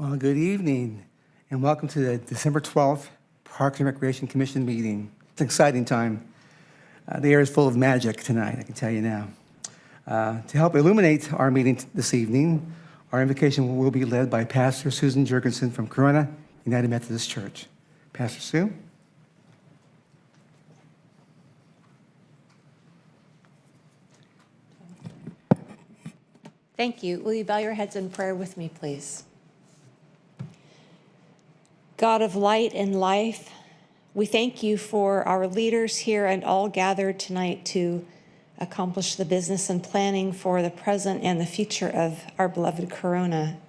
Well, good evening, and welcome to the December 12th Parks and Recreation Commission meeting. It's an exciting time. The air is full of magic tonight, I can tell you now. To help illuminate our meeting this evening, our invocation will be led by Pastor Susan Jurgensen from Corona United Methodist Church. Pastor Sue? Thank you. Will you bow your heads in prayer with me, please? God of light and life, we thank you for our leaders here and all gathered tonight to accomplish the business and planning for the present and the future of our beloved Corona.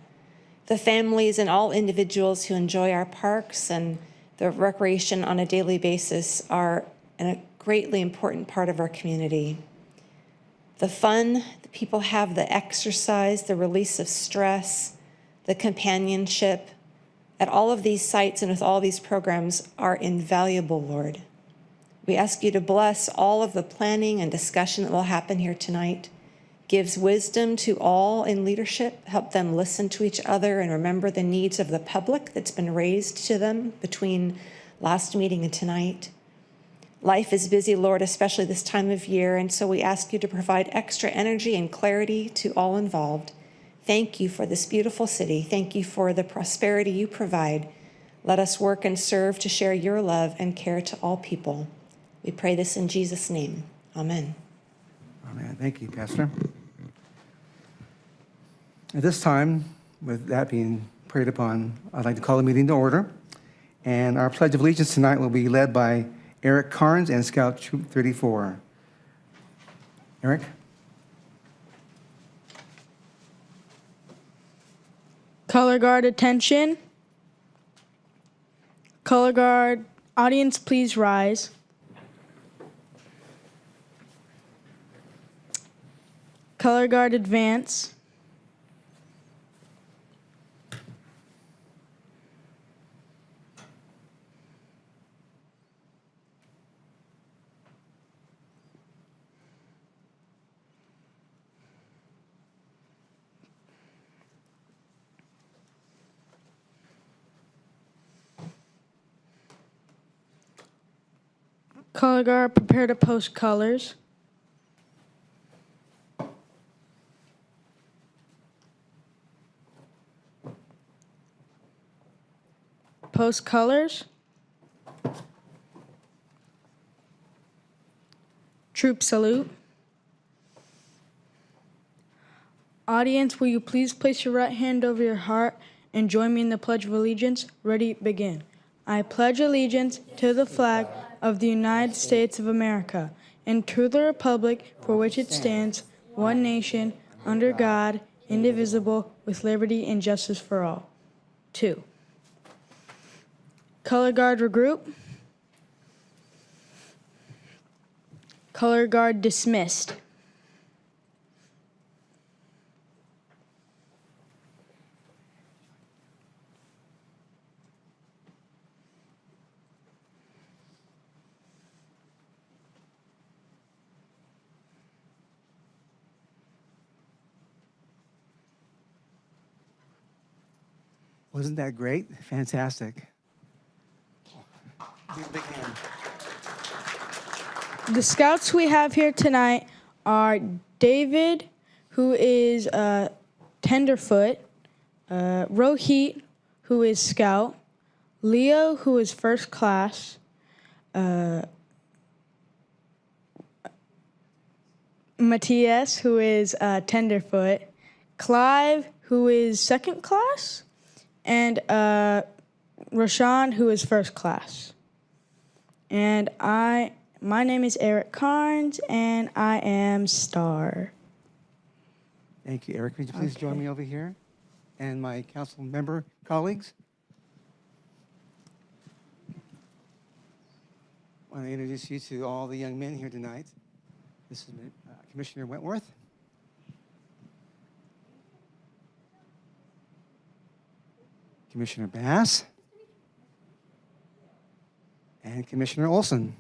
The families and all individuals who enjoy our parks and the recreation on a daily basis are a greatly important part of our community. The fun that people have, the exercise, the release of stress, the companionship at all of these sites and with all these programs are invaluable, Lord. We ask you to bless all of the planning and discussion that will happen here tonight. Gives wisdom to all in leadership, help them listen to each other and remember the needs of the public that's been raised to them between last meeting and tonight. Life is busy, Lord, especially this time of year, and so we ask you to provide extra energy and clarity to all involved. Thank you for this beautiful city. Thank you for the prosperity you provide. Let us work and serve to share your love and care to all people. We pray this in Jesus' name. Amen. Amen. Thank you, Pastor. At this time, with that being prayed upon, I'd like to call the meeting to order. And our Pledge of Allegiance tonight will be led by Eric Carnes and Scout Troop 34. Eric? Color guard attention. Color guard audience, please rise. Color guard advance. Color guard, prepare to post colors. Post colors. Troop salute. Audience, will you please place your right hand over your heart and join me in the Pledge of Allegiance? Ready, begin. I pledge allegiance to the flag of the United States of America and to the republic for which it stands, one nation, under God, indivisible, with liberty and justice for all. 2. Color guard regroup. Color guard dismissed. Wasn't that great? Fantastic. Give a big hand. The scouts we have here tonight are David, who is tenderfoot, Rohit, who is scout, Leo, who is first class, Matthias, who is tenderfoot, Clive, who is second class, and Rashawn, who is first class. And my name is Eric Carnes, and I am Star. Thank you, Eric. Would you please join me over here? And my council member colleagues? I want to introduce you to all the young men here tonight. This is Commissioner Wentworth. Commissioner Bass. And Commissioner Olson.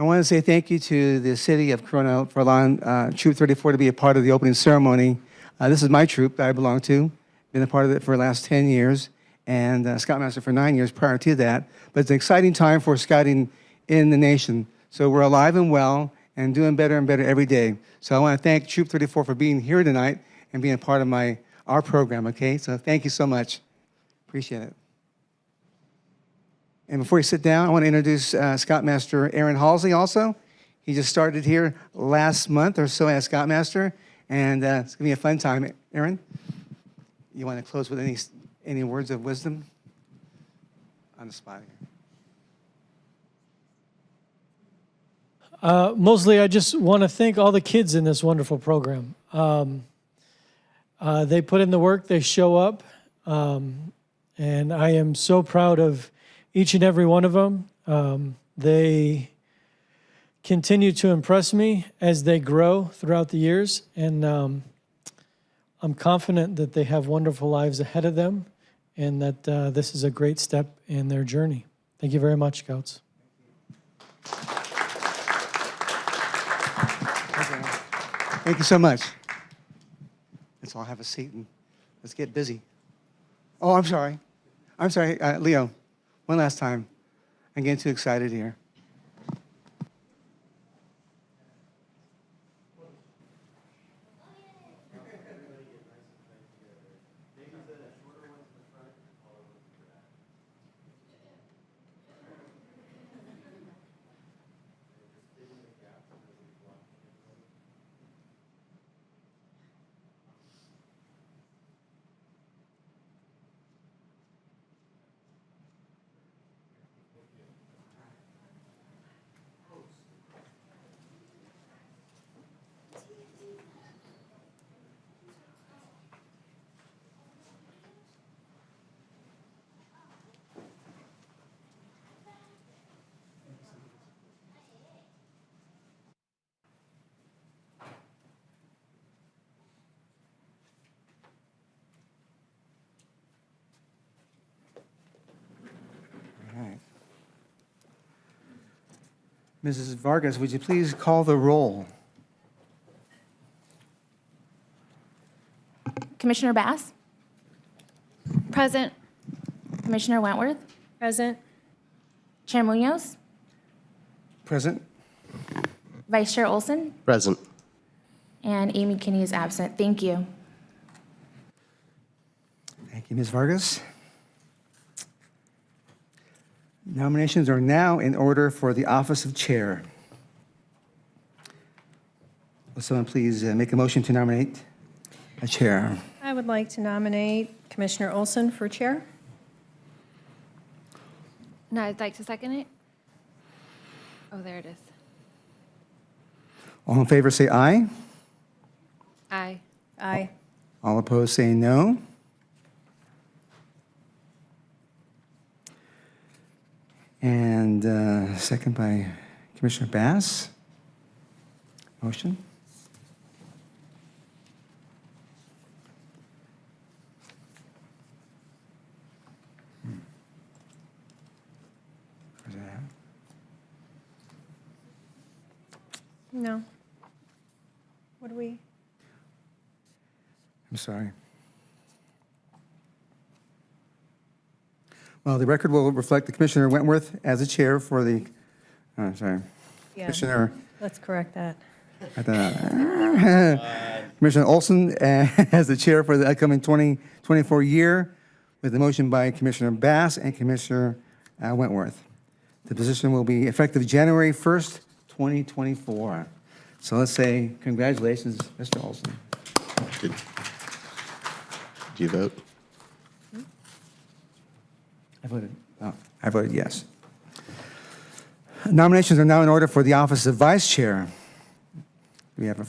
I want to say thank you to the city of Corona for allowing Troop 34 to be a part of the opening ceremony. This is my troop that I belong to. Been a part of it for the last 10 years, and Scoutmaster for 9 years prior to that. But it's an exciting time for scouting in the nation. So we're alive and well and doing better and better every day. So I want to thank Troop 34 for being here tonight and being a part of our program, okay? So thank you so much. Appreciate it. And before you sit down, I want to introduce Scoutmaster Aaron Halsey also. He just started here last month or so as Scoutmaster, and it's going to be a fun time. Aaron, you want to close with any words of wisdom? On the spot here. Mostly, I just want to thank all the kids in this wonderful program. They put in the work, they show up, and I am so proud of each and every one of them. They continue to impress me as they grow throughout the years, and I'm confident that they have wonderful lives ahead of them and that this is a great step in their journey. Thank you very much, Scouts. Thank you so much. Let's all have a seat and let's get busy. Oh, I'm sorry. Leo, one last time. I'm getting too excited here. All right. Mrs. Vargas, would you please call the roll? Commissioner Bass? Present. Commissioner Wentworth? Present. Chair Munoz? Present. Vice Chair Olson? Present. And Amy Kinney is absent. Thank you. Thank you, Ms. Vargas. Nominations are now in order for the office of chair. Will someone please make a motion to nominate a chair? I would like to nominate Commissioner Olson for chair. No, I'd like to second it. Oh, there it is. All in favor say aye. Aye. Aye. All opposed say no. And second by Commissioner Bass. Motion. Where's that at? No. What do we? I'm sorry. Well, the record will reflect the Commissioner Wentworth as the chair for the, Yeah. Commissioner, Let's correct that. Commissioner Olson as the chair for the upcoming 2024 year, with the motion by Commissioner Bass and Commissioner Wentworth. The position will be effective January 1st, 2024. So let's say congratulations, Mr. Olson. Did you vote? I voted yes. Nominations are now in order for the office of vice chair. We have a.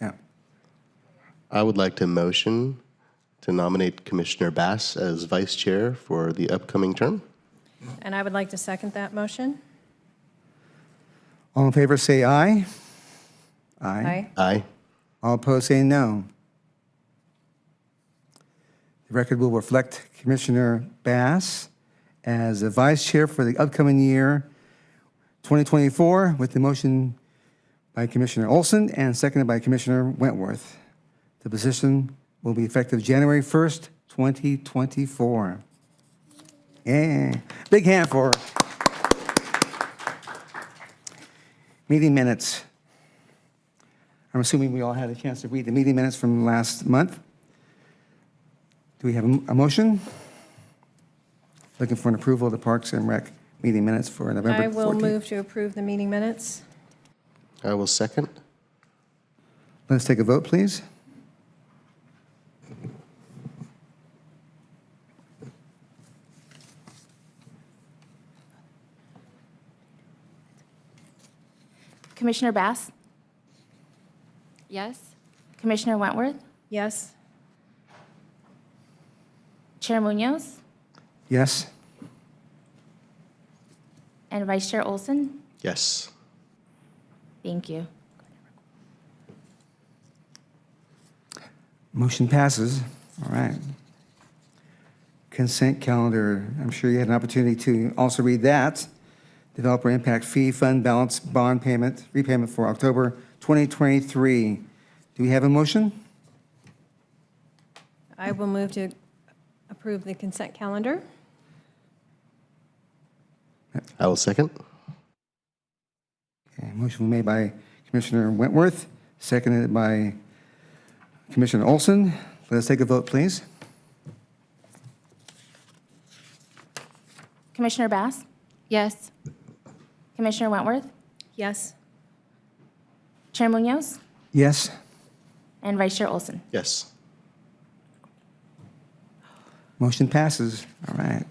Yeah. I would like to motion to nominate Commissioner Bass as vice chair for the upcoming term. And I would like to second that motion. All in favor say aye. Aye. Aye. All opposed say no. The record will reflect Commissioner Bass as the vice chair for the upcoming year 2024 with the motion by Commissioner Olson and seconded by Commissioner Wentworth. The position will be effective January 1st, 2024. Yeah, big hand for her. Meeting minutes. I'm assuming we all had a chance to read the meeting minutes from last month. Do we have a motion? Looking for an approval of the Parks and Rec meeting minutes for November 14th. I will move to approve the meeting minutes. I will second. Let's take a vote, please. Commissioner Bass? Yes. Commissioner Wentworth? Yes. Chair Munoz? Yes? And Vice Chair Olson? Yes. Thank you. Motion passes. All right. Consent calendar. I'm sure you had an opportunity to also read that. Developer impact fee fund balance bond payment, repayment for October 2023. Do we have a motion? I will move to approve the consent calendar. I will second. Okay, motion made by Commissioner Wentworth, seconded by Commissioner Olson. Let us take a vote, please. Commissioner Bass? Yes. Commissioner Wentworth? Yes. Chair Munoz? Yes? And Vice Chair Olson? Yes. Motion passes. All right.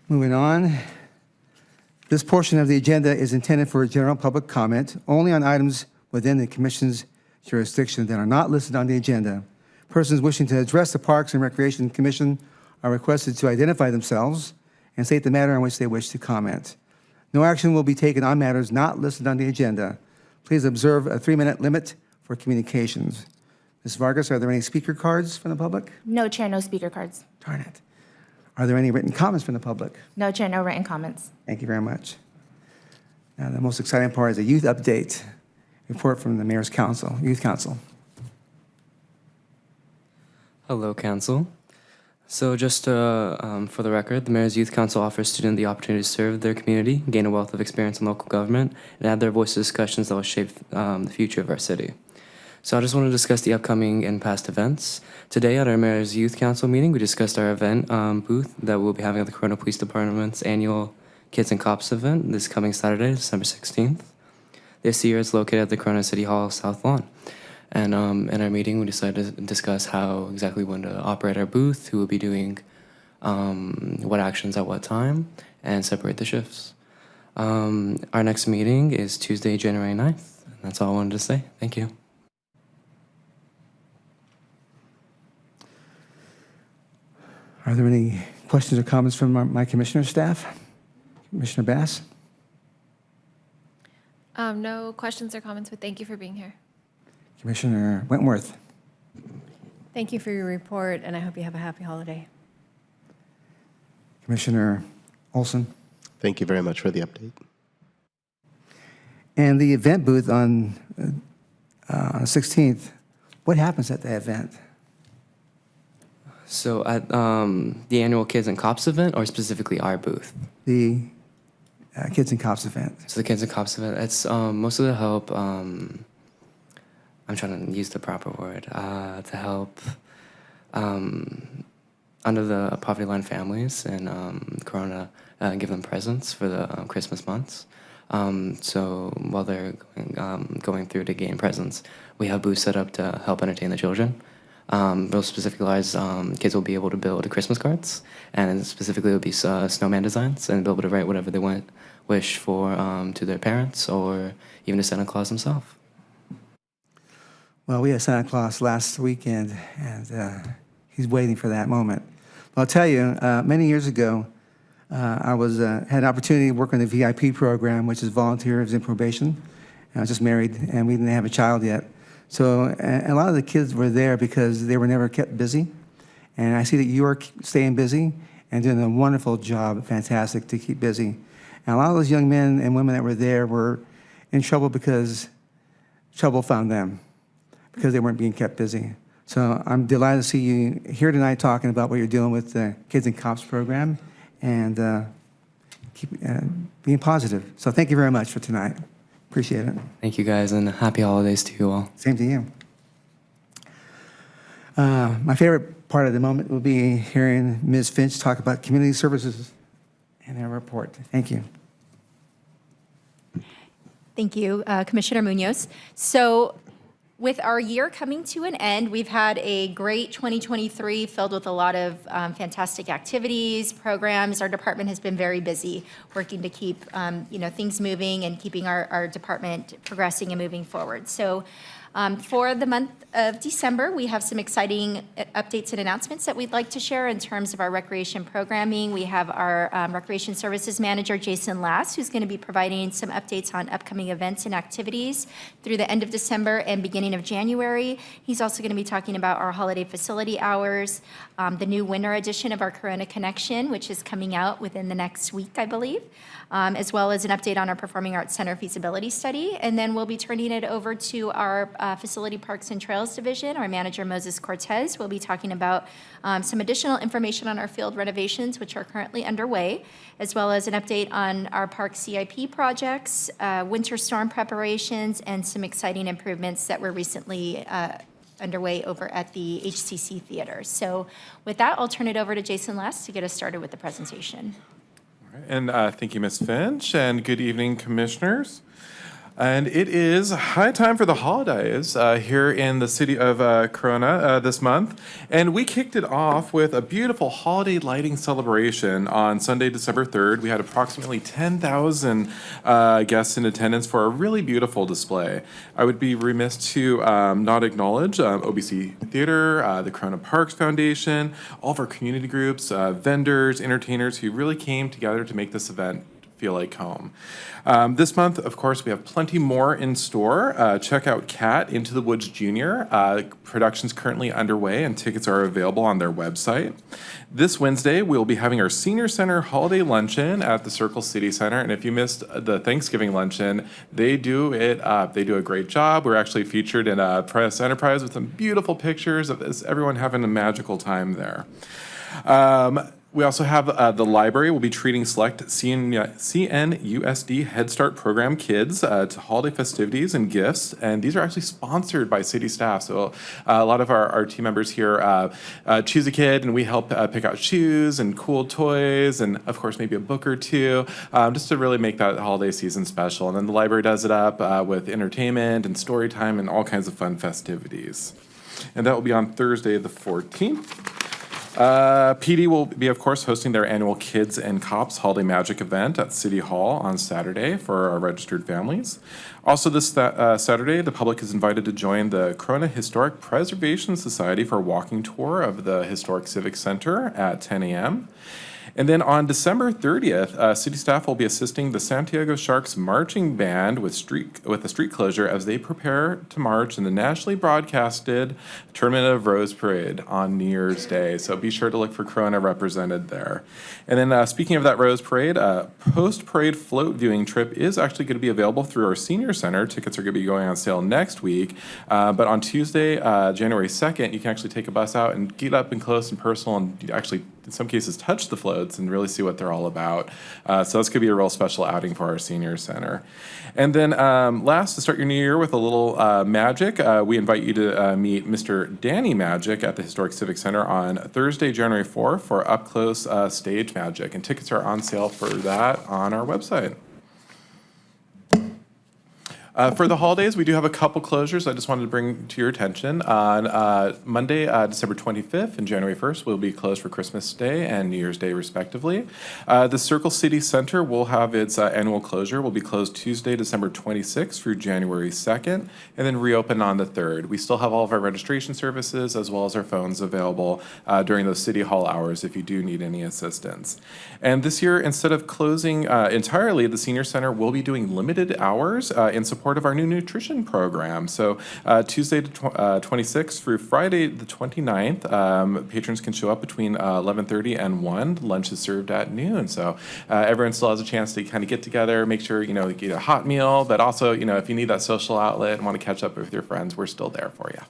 Moving on. This portion of the agenda is intended for general public comment only on items within the Commission's jurisdiction that are not listed on the agenda. Persons wishing to address the Parks and Recreation Commission are requested to identify themselves and state the matter on which they wish to comment. No action will be taken on matters not listed on the agenda. Please observe a 3-minute limit for communications. Ms. Vargas, are there any speaker cards from the public? No, Chair, no speaker cards. Darn it. Are there any written comments from the public? No, Chair, no written comments. Thank you very much. Now, the most exciting part is a youth update report from the Mayor's Council, Youth Council. Hello, Council. So just for the record, the Mayor's Youth Council offers students the opportunity to serve their community, gain a wealth of experience in local government, and add their voice to discussions that will shape the future of our city. So I just want to discuss the upcoming and past events. Today at our Mayor's Youth Council meeting, we discussed our event booth that we'll be having at the Corona Police Department's annual Kids and Cops event this coming Saturday, December 16th. This year it's located at the Corona City Hall South Lawn. And in our meeting, we decided to discuss how exactly when to operate our booth, who will be doing what actions at what time, and separate the shifts. Our next meeting is Tuesday, January 9th. And that's all I wanted to say. Thank you. Are there any questions or comments from my commissioner staff? Commissioner Bass? No questions or comments, but thank you for being here. Commissioner Wentworth? Thank you for your report, and I hope you have a happy holiday. Commissioner Olson? Thank you very much for the update. And the event booth on the 16th, what happens at the event? So at the annual Kids and Cops event, or specifically our booth? The Kids and Cops event. So the Kids and Cops event, it's mostly to help, I'm trying to use the proper word, to help under the poverty line families and Corona, give them presents for the Christmas months. So while they're going through to gain presents, we have booths set up to help entertain the children. Those specificalized kids will be able to build Christmas cards, and specifically it will be snowman designs, and be able to write whatever they wish for to their parents or even to Santa Claus himself. Well, we had Santa Claus last weekend, and he's waiting for that moment. Well, I'll tell you, many years ago, I had an opportunity to work on the VIP program, which is volunteers in probation. And I was just married, and we didn't have a child yet. So a lot of the kids were there because they were never kept busy. And I see that you are staying busy and doing a wonderful job, fantastic to keep busy. And a lot of those young men and women that were there were in trouble because trouble found them, because they weren't being kept busy. So I'm delighted to see you here tonight talking about what you're doing with the Kids and Cops program and keep being positive. So thank you very much for tonight. Appreciate it. Thank you guys, and happy holidays to you all. Same to you. My favorite part of the moment will be hearing Ms. Finch talk about community services and their report. Thank you. Thank you, Commissioner Munoz. So with our year coming to an end, we've had a great 2023 filled with a lot of fantastic activities, programs. Our department has been very busy working to keep things moving and keeping our department progressing and moving forward. So for the month of December, we have some exciting updates and announcements that we'd like to share in terms of our recreation programming. We have our Recreation Services Manager, Jason Lass, who's going to be providing some updates on upcoming events and activities through the end of December and beginning of January. He's also going to be talking about our holiday facility hours, the new winter edition of our Corona Connection, which is coming out within the next week, I believe, as well as an update on our Performing Arts Center feasibility study. And then we'll be turning it over to our Facility Parks and Trails Division. Our manager, Moses Cortez, will be talking about some additional information on our field renovations, which are currently underway, as well as an update on our park CIP projects, winter storm preparations, and some exciting improvements that were recently underway over at the HCC Theater. So with that, I'll turn it over to Jason Lass to get us started with the presentation. And thank you, Ms. Finch, and good evening, commissioners. And it is high time for the holidays here in the city of Corona this month. And we kicked it off with a beautiful holiday lighting celebration on Sunday, December 3rd. We had approximately 10,000 guests in attendance for a really beautiful display. I would be remiss to not acknowledge OBC Theater, the Corona Parks Foundation, all of our community groups, vendors, entertainers who really came together to make this event feel like home. This month, of course, we have plenty more in store. Check out Cat Into the Woods Jr. Production's currently underway and tickets are available on their website. This Wednesday, we'll be having our Senior Center Holiday Luncheon at the Circle City Center. And if you missed the Thanksgiving luncheon, they do it up. They do a great job. We're actually featured in a press enterprise with some beautiful pictures of everyone having a magical time there. We also have the library will be treating select CNUSD Head Start program kids to holiday festivities and gifts. And these are actually sponsored by city staff. So a lot of our team members here choose a kid and we help pick out shoes and cool toys and, of course, maybe a book or two just to really make that holiday season special. And then the library does it up with entertainment and story time and all kinds of fun festivities. And that will be on Thursday, the 14th. PD will be, of course, hosting their annual Kids and Cops Holiday Magic event at City Hall on Saturday for our registered families. Also this Saturday, the public is invited to join the Corona Historic Preservation Society for a walking tour of the Historic Civic Center at 10 a.m. And then on December 30th, city staff will be assisting the Santiago Sharks marching band with a street closure as they prepare to march in the nationally broadcasted Tournament of Rose Parade on New Year's Day. So be sure to look for Corona represented there. And then speaking of that Rose Parade, post-parade float viewing trip is actually going to be available through our senior center. Tickets are going to be going on sale next week. But on Tuesday, January 2nd, you can actually take a bus out and get up and close and personal and actually in some cases touch the floats and really see what they're all about. So that's going to be a real special outing for our senior center. And then last, to start your new year with a little magic, we invite you to meet Mr. Danny Magic at the Historic Civic Center on Thursday, January 4th for up-close stage magic. And tickets are on sale for that on our website. For the holidays, we do have a couple closures I just wanted to bring to your attention. On Monday, December 25th and January 1st, we'll be closed for Christmas Day and New Year's Day, respectively. The Circle City Center will have its annual closure. Will be closed Tuesday, December 26th through January 2nd, and then reopen on the 3rd. We still have all of our registration services as well as our phones available during those City Hall hours if you do need any assistance. And this year, instead of closing entirely, the Senior Center will be doing limited hours in support support of our new nutrition program. So Tuesday the 26th through Friday the 29th, patrons can show up between 11:30 and 1. Lunch is served at noon. So everyone still has a chance to kind of get together, make sure, you get a hot meal, but also, if you need that social outlet and want to catch up with your friends, we're still there for you.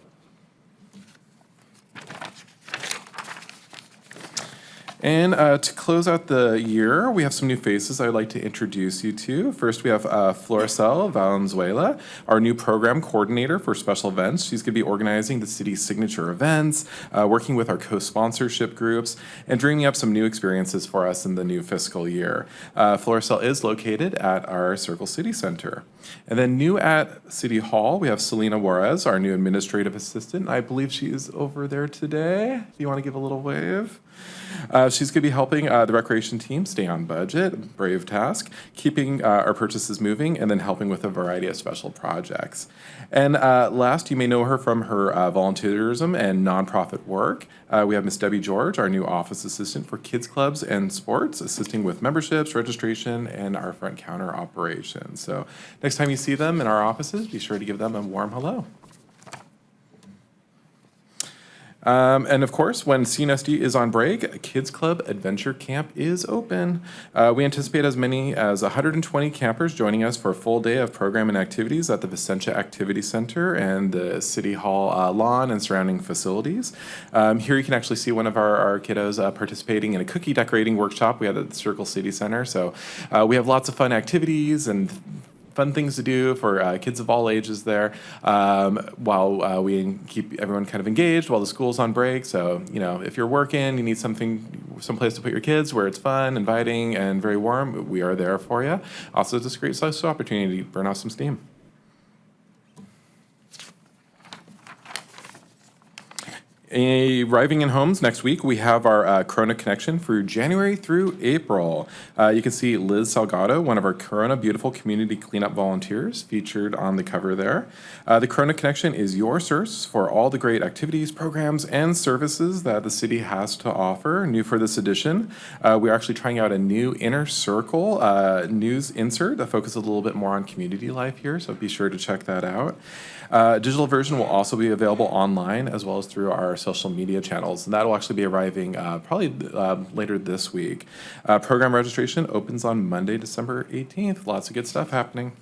And to close out the year, we have some new faces I'd like to introduce you to. First, we have Floricel Valenzuela, our new program coordinator for special events. She's going to be organizing the city's signature events, working with our co-sponsorship groups, and dreaming up some new experiences for us in the new fiscal year. Floricel is located at our Circle City Center. And then new at City Hall, we have Selena Juarez, our new administrative assistant. I believe she is over there today. If you want to give a little wave. She's going to be helping the recreation team stay on budget, brave task, keeping our purchases moving, and then helping with a variety of special projects. And last, you may know her from her volunteerism and nonprofit work. We have Miss Debbie George, our new office assistant for kids clubs and sports, assisting with memberships, registration, and our front counter operations. So next time you see them in our offices, be sure to give them a warm hello. And of course, when CNSD is on break, Kids Club Adventure Camp is open. We anticipate as many as 120 campers joining us for a full day of program and activities at the Vicentia Activity Center and the City Hall lawn and surrounding facilities. Here you can actually see one of our kiddos participating in a cookie decorating workshop we had at the Circle City Center. So we have lots of fun activities and fun things to do for kids of all ages there, while we keep everyone kind of engaged while the school's on break. So, if you're working, you need someplace to put your kids where it's fun, inviting, and very warm, we are there for you. Also, it's a great social opportunity to burn off some steam. Arriving in homes next week, we have our Corona Connection for January through April. You can see Liz Salgado, one of our Corona Beautiful Community Cleanup volunteers, featured on the cover there. The Corona Connection is your source for all the great activities, programs, and services that the city has to offer. New for this edition, we're actually trying out a new Inner Circle news insert that focuses a little bit more on community life here, so be sure to check that out. Digital version will also be available online as well as through our social media channels, and that will actually be arriving probably later this week. Program registration opens on Monday, December 18th. Lots of good stuff happening.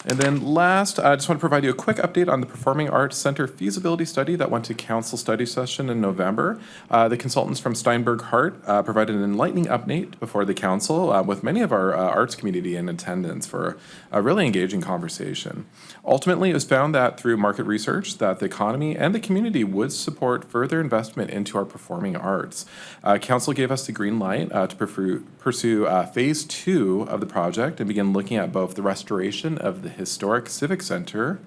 And then last, I just want to provide you a quick update on the Performing Arts Center feasibility study that went to council study session in November. The consultants from Steinberg Hart provided an enlightening update before the council with many of our arts community in attendance for a really engaging conversation. Ultimately, it was found that through market research that the economy and the community would support further investment into our performing arts. Council gave us the green light to pursue phase 2 of the project and begin looking at both the restoration of the historic Civic Center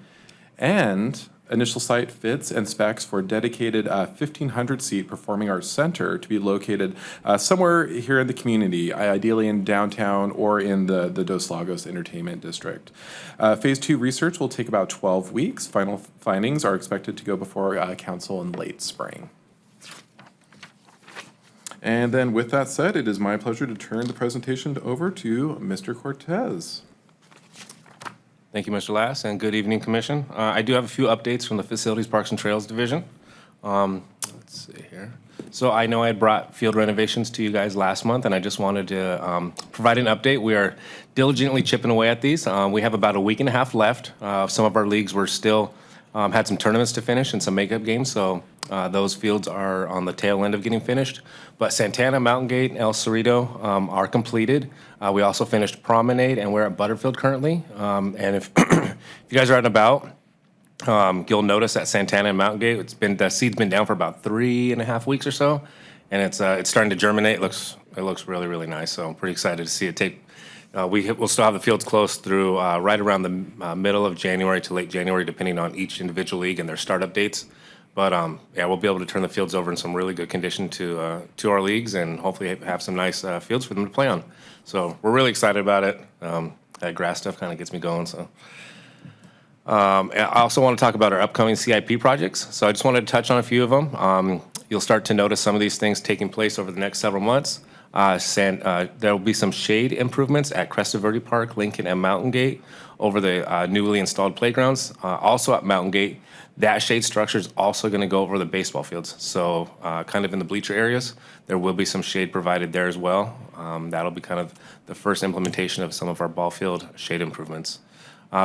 and initial site fits and specs for dedicated 1,500-seat Performing Arts Center to be located somewhere here in the community, ideally in downtown or in the Dos Lagos Entertainment District. Phase 2 research will take about 12 weeks. Final findings are expected to go before council in late spring. And then with that said, it is my pleasure to turn the presentation over to Mr. Cortez. Thank you, Mr. Lass, and good evening, Commission. I do have a few updates from the Facilities, Parks, and Trails Division. Let's see here. So I know I had brought field renovations to you guys last month, and I just wanted to provide an update. We are diligently chipping away at these. We have about a week and a half left. Some of our leagues were still had some tournaments to finish and some makeup games, so those fields are on the tail end of getting finished. But Santana, Mountain Gate, El Cerrito are completed. We also finished Promenade, and we're at Butterfield currently. And if you guys are out and about, you'll notice that Santana and Mountain Gate, the seed's been down for about 3.5 weeks or so, and it's starting to germinate. It looks really, really nice. So I'm pretty excited to see it take. We'll still have the fields closed through right around the middle of January to late January, depending on each individual league and their startup dates. But yeah, we'll be able to turn the fields over in some really good condition to our leagues, and hopefully have some nice fields for them to play on. So we're really excited about it. That grass stuff kind of gets me going. So I also want to talk about our upcoming CIP projects. So I just wanted to touch on a few of them. You'll start to notice some of these things taking place over the next several months. There will be some shade improvements at Cresta Verde Park, Lincoln, and Mountain Gate over the newly installed playgrounds. Also at Mountain Gate, that shade structure is also going to go over the baseball fields. So kind of in the bleacher areas, there will be some shade provided there as well. That'll be kind of the first implementation of some of our ball field shade improvements.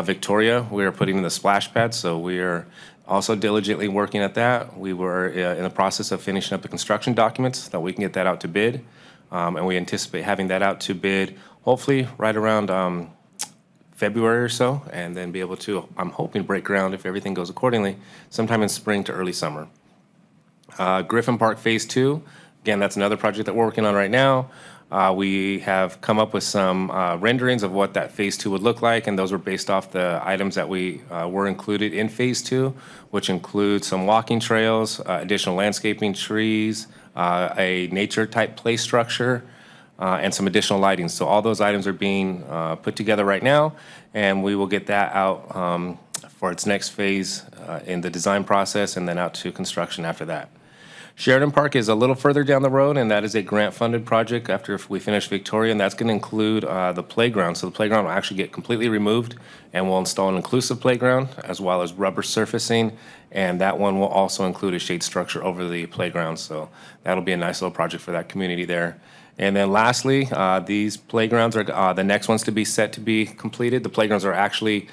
Victoria, we are putting in the splash pad, so we are also diligently working at that. We were in the process of finishing up the construction documents that we can get that out to bid. And we anticipate having that out to bid hopefully right around February or so, and then be able to, I'm hoping, break ground if everything goes accordingly, sometime in spring to early summer. Griffin Park Phase 2, again, that's another project that we're working on right now. We have come up with some renderings of what that Phase 2 would look like, and those were based off the items that we were included in Phase 2, which include some walking trails, additional landscaping, trees, a nature-type play structure, and some additional lighting. So all those items are being put together right now, and we will get that out for its next phase in the design process and then out to construction after that. Sheridan Park is a little further down the road, and that is a grant-funded project after we finish Victoria, and that's going to include the playground. So the playground will actually get completely removed, and we'll install an inclusive playground as well as rubber surfacing, and that one will also include a shade structure over the playground. So that'll be a nice little project for that community there. And then lastly, these playgrounds are the next ones to be set to be completed. The playgrounds are actually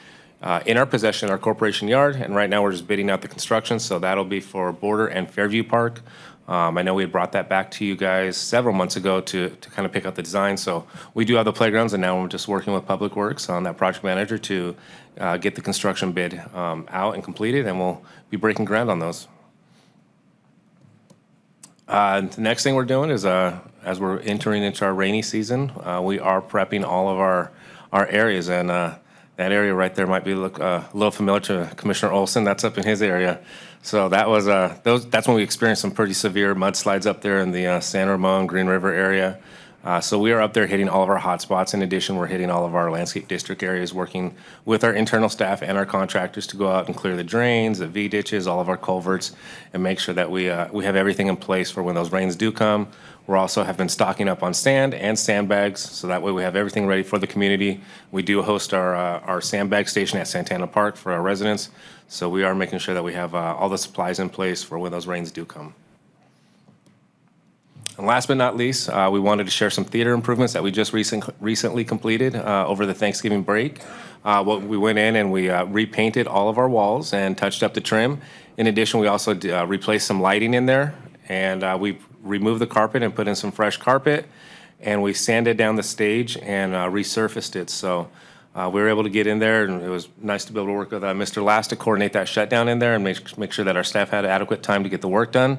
in our possession in our corporation yard, and right now we're just bidding out the construction, so that'll be for Border and Fairview Park. I know we had brought that back to you guys several months ago to kind of pick out the design, so we do have the playgrounds, and now we're just working with Public Works on that project manager to get the construction bid out and completed, and we'll be breaking ground on those. The next thing we're doing is, as we're entering into our rainy season, we are prepping all of our areas, and that area right there might be look a little familiar to Commissioner Olson. That's up in his area. So that was that's when we experienced some pretty severe mudslides up there in the San Ramon, Green River area. So we are up there hitting all of our hot spots. In addition, we're hitting all of our landscape district areas, working with our internal staff and our contractors to go out and clear the drains, the V-ditches, all of our culverts, and make sure that we have everything in place for when those rains do come. We also have been stocking up on sand and sandbags, so that way we have everything ready for the community. We do host our sandbag station at Santana Park for our residents, so we are making sure that we have all the supplies in place for when those rains do come. And last but not least, we wanted to share some theater improvements that we just recently completed over the Thanksgiving break. We went in and we repainted all of our walls and touched up the trim. In addition, we also replaced some lighting in there, and we removed the carpet and put in some fresh carpet, and we sanded down the stage and resurfaced it. So we were able to get in there, and it was nice to be able to work with Mr. Last to coordinate that shutdown in there and make sure that our staff had adequate time to get the work done.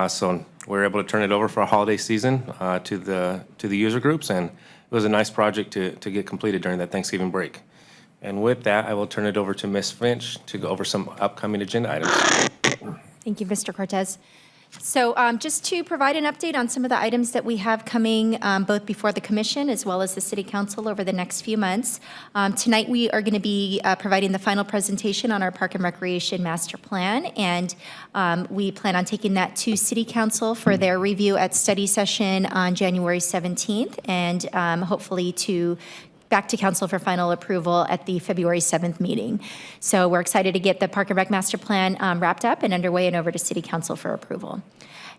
So we were able to turn it over for a holiday season to the user groups, and it was a nice project to get completed during that Thanksgiving break. And with that, I will turn it over to Ms. Finch to go over some upcoming agenda items. Thank you, Mr. Cortez. So just to provide an update on some of the items that we have coming both before the commission as well as the city council over the next few months. Tonight we are going to be providing the final presentation on our Park and Recreation Master Plan, and we plan on taking that to city council for their review at study session on January 17th, and hopefully back to council for final approval at the February 7th meeting. So we're excited to get the Park and Rec Master Plan wrapped up and underway and over to City Council for approval.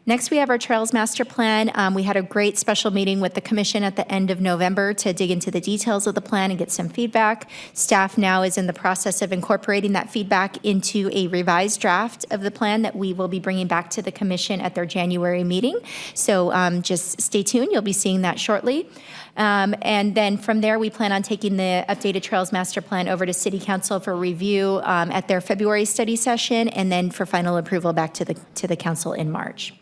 Next, we have our Trails Master Plan. We had a great special meeting with the commission at the end of November to dig into the details of the plan and get some feedback. Staff now is in the process of incorporating that feedback into a revised draft of the plan that we will be bringing back to the commission at their January meeting. So just stay tuned. You'll be seeing that shortly. And then from there, we plan on taking the updated Trails Master Plan over to City Council for review at their February study session, and then for final approval back to the council in March.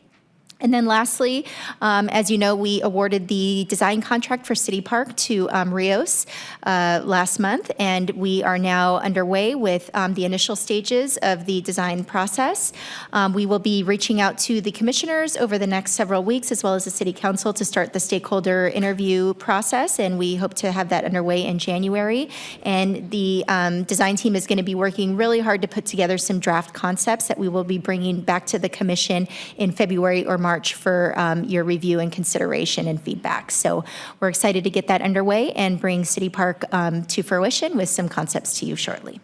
And then lastly, as you know, we awarded the design contract for City Park to Rios last month, and we are now underway with the initial stages of the design process. We will be reaching out to the commissioners over the next several weeks, as well as the City Council, to start the stakeholder interview process, and we hope to have that underway in January. And the design team is going to be working really hard to put together some draft concepts that we will be bringing back to the commission in February or March March for your review and consideration and feedback. So we're excited to get that underway and bring City Park to fruition with some concepts to you shortly.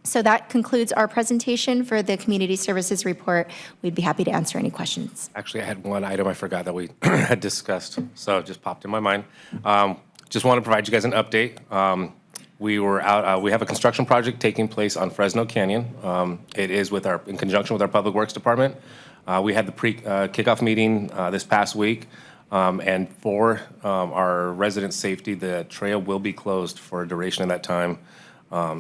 So that concludes our presentation for the Community Services Report. We'd be happy to answer any questions. Actually, I had one item I forgot that we had discussed, so it just popped in my mind. Just want to provide you guys an update. We were out, we have a construction project taking place on Fresno Canyon. It is in conjunction with our Public Works Department. We had the kickoff meeting this past week, and for our resident safety, the trail will be closed for a duration of that time.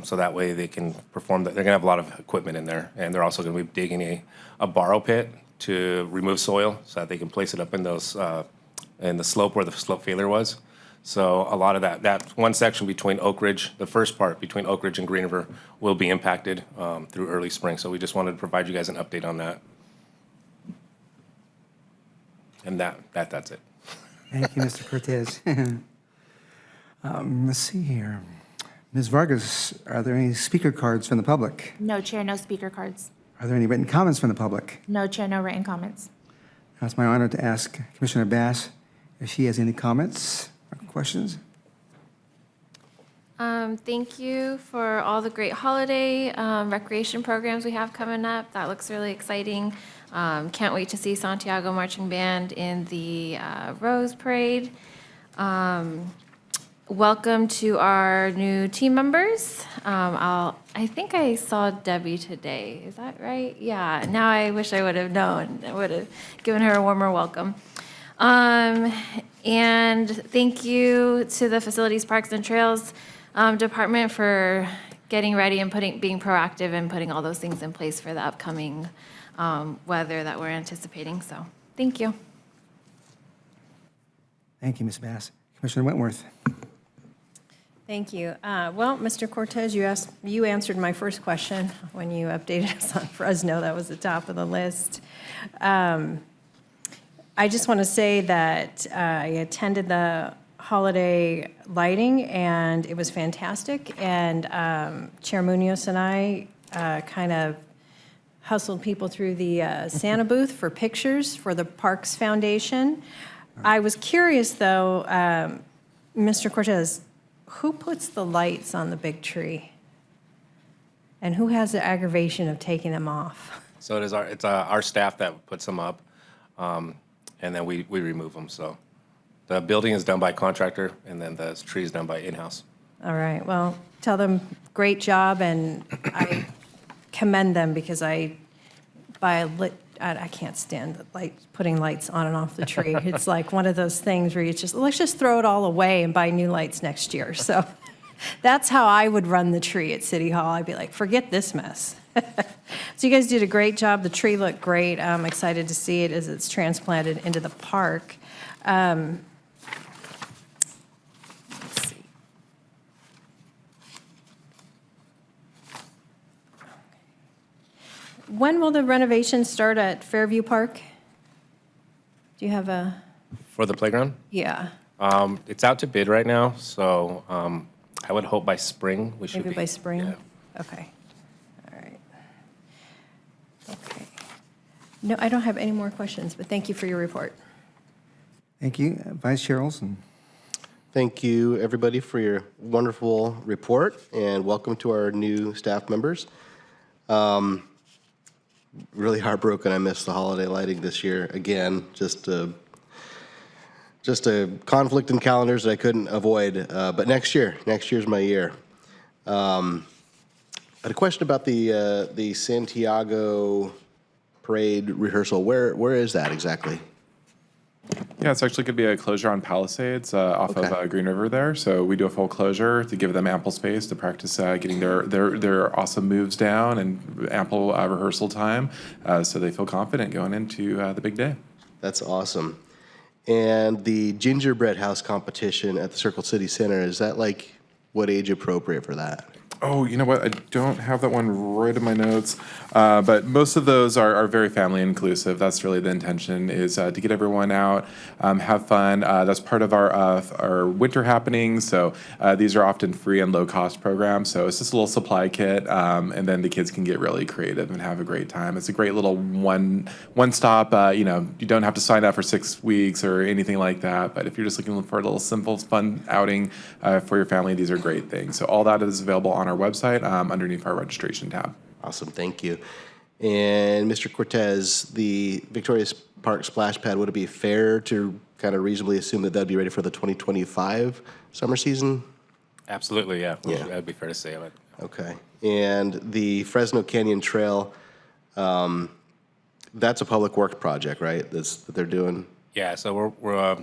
So that way they can perform that. They're gonna have a lot of equipment in there, and they're also gonna be digging a borrow pit to remove soil so that they can place it up in those, in the slope where the slope failure was. So a lot of that one section between Oak Ridge, the first part between Oak Ridge and Green River will be impacted through early spring. So we just wanted to provide you guys an update on that. And that's it. Thank you, Mr. Cortez. Let's see here. Ms. Vargas, are there any speaker cards from the public? No, Chair, no speaker cards. Are there any written comments from the public? No, Chair, no written comments. Now it's my honor to ask Commissioner Bass if she has any comments or questions. Thank you for all the great holiday recreation programs we have coming up. That looks really exciting. Can't wait to see Santiago Marching Band in the Rose Parade. Welcome to our new team members. I think I saw Debbie today. Is that right? Yeah. Now I wish I would have known. I would have given her a warmer welcome. And thank you to the Facilities, Parks, and Trails Department for getting ready and being proactive and putting all those things in place for the upcoming weather that we're anticipating. So thank you. Thank you, Ms. Bass. Commissioner Wentworth. Thank you. Well, Mr. Cortez, you answered my first question when you updated us on Fresno. That was the top of the list. I just want to say that I attended the holiday lighting, and it was fantastic. And Chair Munoz and I kind of hustled people through the Santa booth for pictures for the Parks Foundation. I was curious, though, Mr. Cortez, who puts the lights on the big tree? And who has the aggravation of taking them off? So it's our staff that puts them up, and then we remove them. So the building is done by contractor, and then the tree is done by in-house. All right, well, tell them great job, and I commend them because I can't stand putting lights on and off the tree. It's like one of those things where let's just throw it all away and buy new lights next year. So that's how I would run the tree at City Hall. I'd be like, forget this mess. So you guys did a great job. The tree looked great. I'm excited to see it as it's transplanted into the park. Let's see. When will the renovation start at Fairview Park? Do you have a? For the playground? Yeah. It's out to bid right now, so I would hope by spring we should be. Maybe by spring? Yeah. Okay. All right. Okay. No, I don't have any more questions, but thank you for your report. Thank you. Vice Chair Olson. Thank you, everybody, for your wonderful report, and welcome to our new staff members. Really heartbroken I missed the holiday lighting this year again. Just a conflict in calendars that I couldn't avoid. But next year's my year. I had a question about the Santiago parade rehearsal. Where is that exactly? Yeah, it's actually going to be a closure on Palisades off of Green River there. So we do a full closure to give them ample space to practice getting their awesome moves down and ample rehearsal time so they feel confident going into the big day. That's awesome. And the gingerbread house competition at the Circle City Center, is that like what age appropriate for that? Oh, you know what? I don't have that one right in my notes, but most of those are very family inclusive. That's really the intention, is to get everyone out, have fun. That's part of our winter happenings. So these are often free and low cost programs. So it's just a little supply kit, and then the kids can get really creative and have a great time. It's a great little one stop. You don't have to sign up for 6 weeks or anything like that. But if you're just looking for a little simple, fun outing for your family, these are great things. So all that is available on our website underneath our registration tab. Awesome, thank you. And Mr. Cortez, the Victoria Park splash pad, would it be fair to kind of reasonably assume that that'd be ready for the 2025 summer season? Absolutely, yeah. Yeah. That'd be fair to say. Okay. And the Fresno Canyon Trail, that's a public works project, right? That they're doing? Yeah, so we're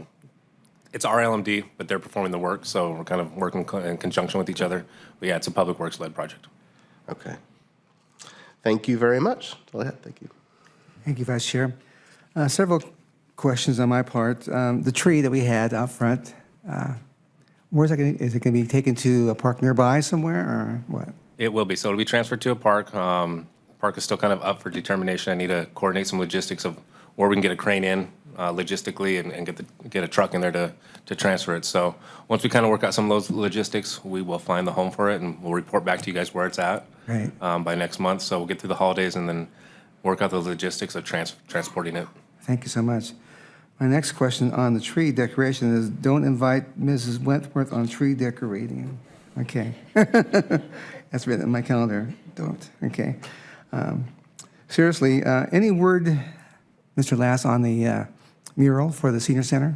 it's our LMD, but they're performing the work, so we're kind of working in conjunction with each other. But yeah, it's a public works-led project. Okay. Thank you very much. That's all I had. Thank you. Thank you, Vice Chair. Several questions on my part. The tree that we had out front, where's that going? Is it going to be taken to a park nearby somewhere, or what? It will be. So it'll be transferred to a park. Park is still kind of up for determination. I need to coordinate some logistics of where we can get a crane in logistically and get a truck in there to transfer it. So once we kind of work out some of those logistics, we will find the home for it, and we'll report back to you guys where it's at by next month. So we'll get through the holidays and then work out the logistics of transporting it. Thank you so much. My next question on the tree decoration is, don't invite Mrs. Wentworth on tree decorating. Okay. That's written in my calendar. Don't. Okay. Seriously, any word, Mr. Lass, on the mural for the senior center?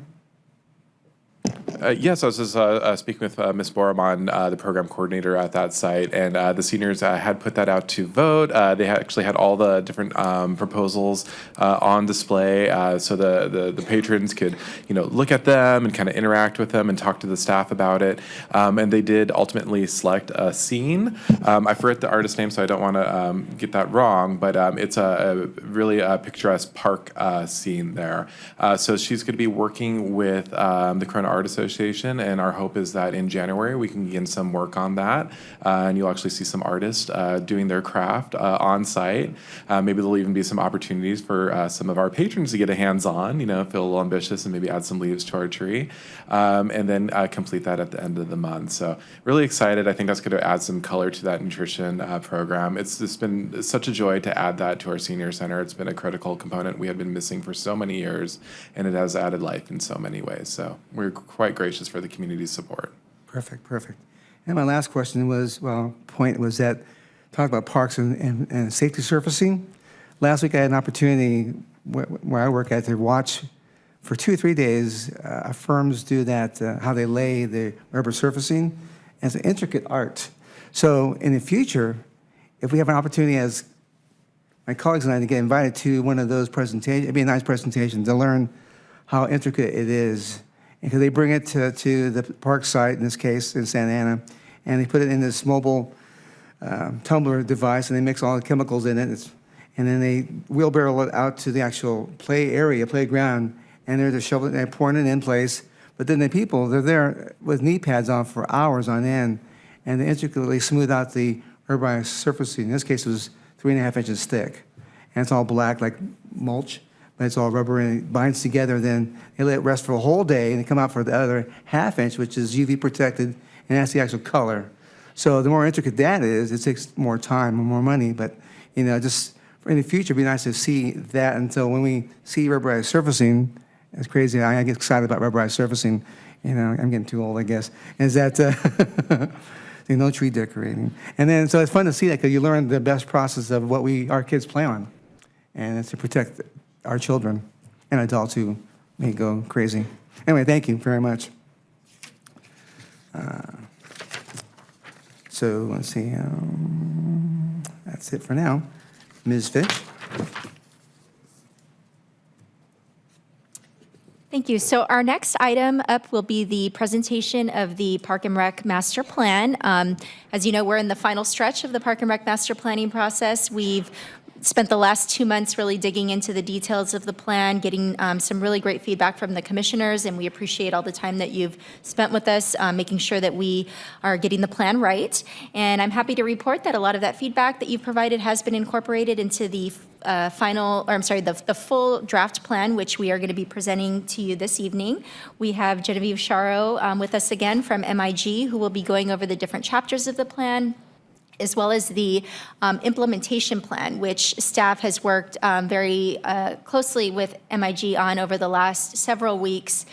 Yes, I was just speaking with Ms. Boraman, the program coordinator at that site, and the seniors had put that out to vote. They actually had all the different proposals on display, so the patrons could, look at them and kind of interact with them and talk to the staff about it. And they did ultimately select a scene. I forget the artist's name, so I don't want to get that wrong, but it's a really picturesque park scene there. So she's going to be working with the Corona Art Association, and our hope is that in January we can begin some work on that, and you'll actually see some artists doing their craft on site. Maybe there'll even be some opportunities for some of our patrons to get a hands-on, feel a little ambitious and maybe add some leaves to our tree, and then complete that at the end of the month. So really excited. I think that's going to add some color to that nutrition program. It's just been such a joy to add that to our senior center. It's been a critical component we had been missing for so many years, and it has added life in so many ways. So we're quite gracious for the community's support. Perfect, perfect. And my last question was, point was that, talk about parks and safety surfacing. Last week I had an opportunity where I work at to watch for 2 or 3 days firms do that, how they lay the rubber surfacing. And it's an intricate art. So in the future, if we have an opportunity as my colleagues and I to get invited to one of those presentations, it'd be a nice presentation to learn how intricate it is. Because they bring it to the park site, in this case, in Santa Ana, and they put it in this mobile tumbler device, and they mix all the chemicals in it, and then they wheelbarrow it out to the actual playground, and they're just shoveling, they're pouring it in place. But then the people, they're there with knee pads on for hours on end, and they intricately smooth out the rubberized surfacing. In this case, it was 3.5 inches thick, and it's all black like mulch. But it's all rubber and it binds together. Then they let it rest for a whole day and they come out for the other 1/2 inch, which is UV protected, and that's the actual color. So the more intricate that is, it takes more time and more money. But just in the future, it'd be nice to see that. And so when we see rubberized surfacing, it's crazy. I get excited about rubberized surfacing. I'm getting too old, I guess. Is that no tree decorating? And then so it's fun to see that because you learn the best process of what our kids play on, and it's to protect our children and adults who may go crazy. Anyway, thank you very much. So let's see. That's it for now. Ms. Fitch? Thank you. So our next item up will be the presentation of the Park and Rec Master Plan. As you know, we're in the final stretch of the Park and Rec Master Planning process. We've spent the last 2 months really digging into the details of the plan, getting some really great feedback from the commissioners, and we appreciate all the time that you've spent with us, making sure that we are getting the plan right. And I'm happy to report that a lot of that feedback that you've provided has been incorporated into the the full draft plan, which we are going to be presenting to you this evening. We have Genevieve Charo with us again from MIG, who will be going over the different chapters of the plan, as well as the implementation plan, which staff has worked very closely with MIG on over the last several weeks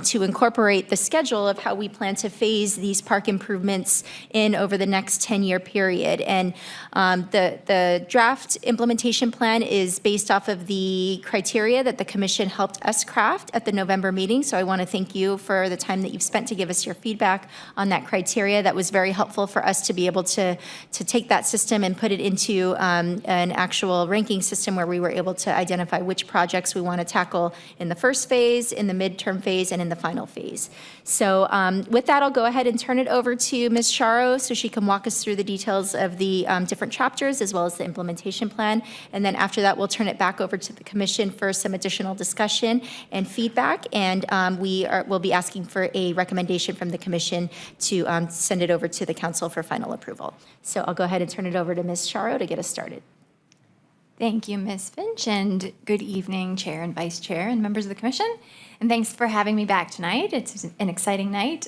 to incorporate the schedule of how we plan to phase these park improvements in over the next 10-year period. And the draft implementation plan is based off of the criteria that the commission helped us craft at the November meeting. So I want to thank you for the time that you've spent to give us your feedback on that criteria. That was very helpful for us to be able to take that system and put it into an actual ranking system where we were able to identify which projects we want to tackle in the first phase, in the midterm phase, and in the final phase. So with that, I'll go ahead and turn it over to Ms. Charo so she can walk us through the details of the different chapters as well as the implementation plan. And then after that, we'll turn it back over to the commission for some additional discussion and feedback. And we'll be asking for a recommendation from the commission to send it over to the council for final approval. So I'll go ahead and turn it over to Ms. Charo to get us started. Thank you, Ms. Finch, and good evening, Chair and Vice Chair and members of the Commission. And thanks for having me back tonight. It's an exciting night.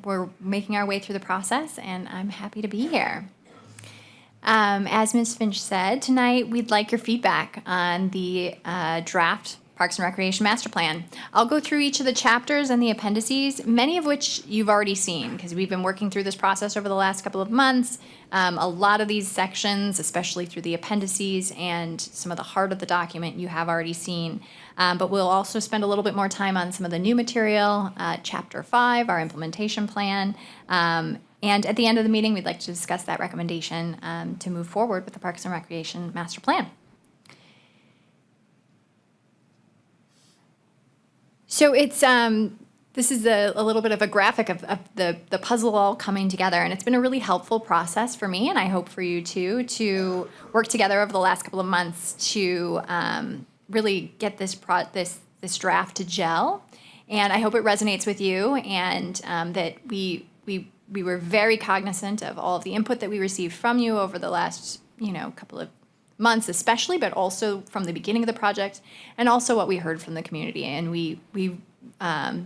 We're making our way through the process, and I'm happy to be here. As Ms. Finch said, tonight we'd like your feedback on the draft Parks and Recreation Master Plan. I'll go through each of the chapters and the appendices, many of which you've already seen because we've been working through this process over the last couple of months. A lot of these sections, especially through the appendices and some of the heart of the document, you have already seen. But we'll also spend a little bit more time on some of the new material, Chapter 5, our implementation plan. And at the end of the meeting, we'd like to discuss that recommendation to move forward with the Parks and Recreation Master Plan. So it's this is a little bit of a graphic of the puzzle all coming together, and it's been a really helpful process for me, and I hope for you too, to work together over the last couple of months to really get this draft to gel. And I hope it resonates with you, and that we were very cognizant of all of the input that we received from you over the last couple of months especially, but also from the beginning of the project, and also what we heard from the community. And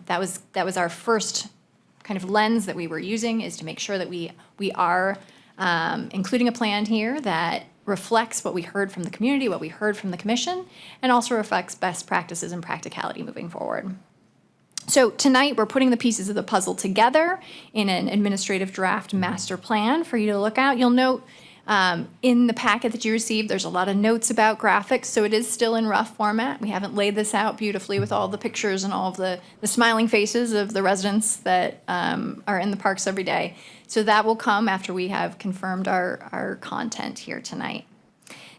that was our first kind of lens that we were using, is to make sure that we are including a plan here that reflects what we heard from the community, what we heard from the commission, and also reflects best practices and practicality moving forward. So tonight, we're putting the pieces of the puzzle together in an administrative draft master plan for you to look at. You'll note in the packet that you received, there's a lot of notes about graphics, so it is still in rough format. We haven't laid this out beautifully with all the pictures and all of the smiling faces of the residents that are in the parks every day. So that will come after we have confirmed our content here tonight.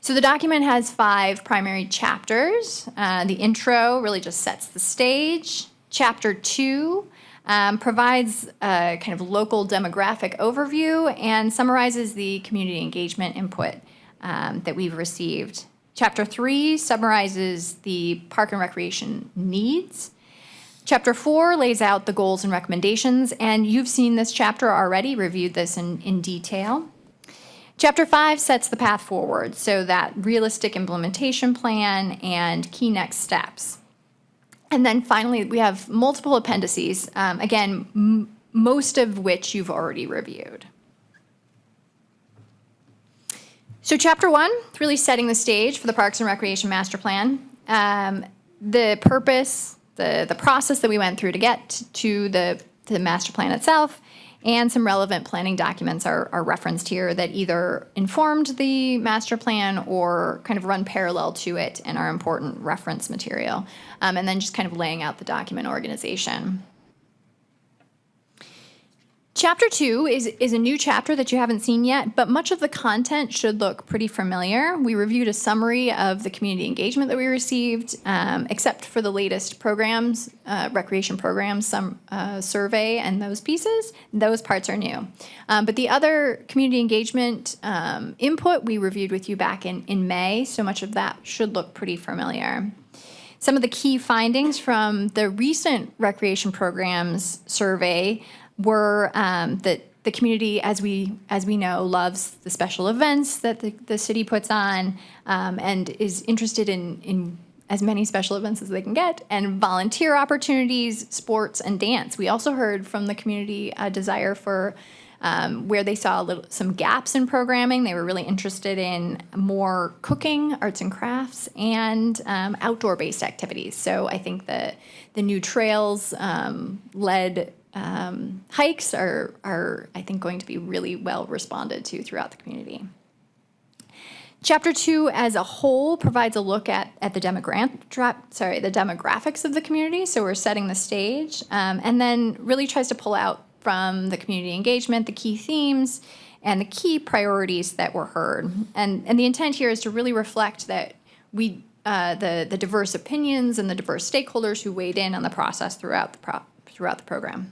So the document has 5 primary chapters. The intro really just sets the stage. Chapter 2 provides a kind of local demographic overview and summarizes the community engagement input that we've received. Chapter 3 summarizes the park and recreation needs. Chapter 4 lays out the goals and recommendations, and you've seen this chapter already, reviewed this in detail. Chapter 5 sets the path forward, so that realistic implementation plan and key next steps. And then finally, we have multiple appendices, again, most of which you've already reviewed. So Chapter 1, it's really setting the stage for the Parks and Recreation Master Plan. The purpose, the process that we went through to get to the master plan itself, and some relevant planning documents are referenced here that either informed the master plan or kind of run parallel to it and are important reference material. And then just kind of laying out the document organization. Chapter 2 is a new chapter that you haven't seen yet, but much of the content should look pretty familiar. We reviewed a summary of the community engagement that we received, except for the latest programs, recreation programs, some survey and those pieces. Those parts are new. But the other community engagement input we reviewed with you back in May, so much of that should look pretty familiar. Some of the key findings from the recent recreation programs survey were that the community, as we know, loves the special events that the city puts on, and is interested in as many special events as they can get, and volunteer opportunities, sports, and dance. We also heard from the community a desire for where they saw some gaps in programming. They were really interested in more cooking, arts and crafts, and outdoor-based activities. So I think the new trails led hikes are, I think, going to be really well responded to throughout the community. Chapter 2 as a whole provides a look at the demographics of the community, so we're setting the stage, and then really tries to pull out from the community engagement the key themes and the key priorities that were heard. And the intent here is to really reflect that we the diverse opinions and the diverse stakeholders who weighed in on the process throughout the program.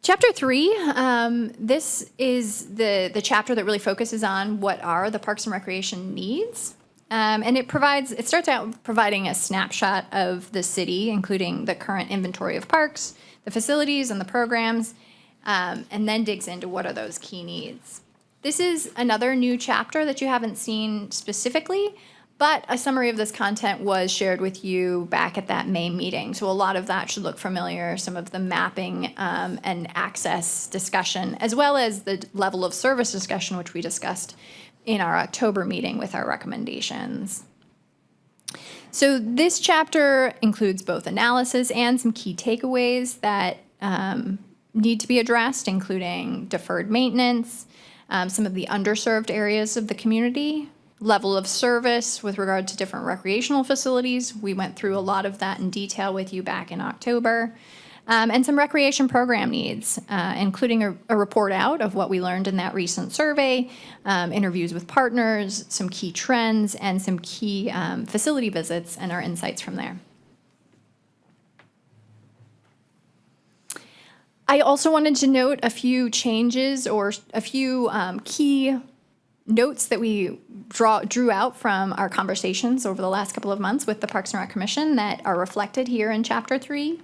Chapter 3, this is the chapter that really focuses on what are the Parks and Recreation needs. And it starts out providing a snapshot of the city, including the current inventory of parks, the facilities, and the programs, and then digs into what are those key needs. This is another new chapter that you haven't seen specifically, but a summary of this content was shared with you back at that May meeting. So a lot of that should look familiar, some of the mapping and access discussion, as well as the level of service discussion, which we discussed in our October meeting with our recommendations. So this chapter includes both analysis and some key takeaways that need to be addressed, including deferred maintenance, some of the underserved areas of the community, level of service with regard to different recreational facilities. We went through a lot of that in detail with you back in October. And some recreation program needs, including a report out of what we learned in that recent survey, interviews with partners, some key trends, and some key facility visits and our insights from there. I also wanted to note a few changes or a few key notes that we drew out from our conversations over the last couple of months with the Parks and Rec Commission that are reflected here in Chapter 3.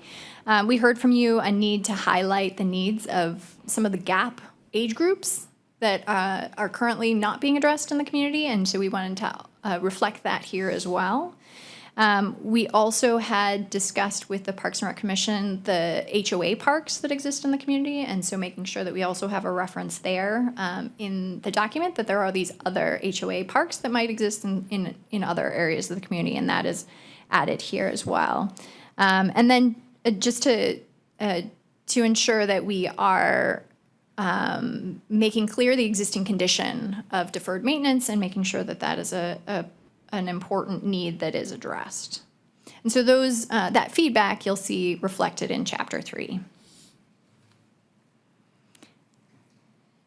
We heard from you a need to highlight the needs of some of the gap age groups that are currently not being addressed in the community, and so we wanted to reflect that here as well. We also had discussed with the Parks and Rec Commission the HOA parks that exist in the community, and so making sure that we also have a reference there in the document that there are these other HOA parks that might exist in other areas of the community, and that is added here as well. And then just to ensure that we are making clear the existing condition of deferred maintenance and making sure that that is an important need that is addressed. And so those that feedback you'll see reflected in Chapter 3.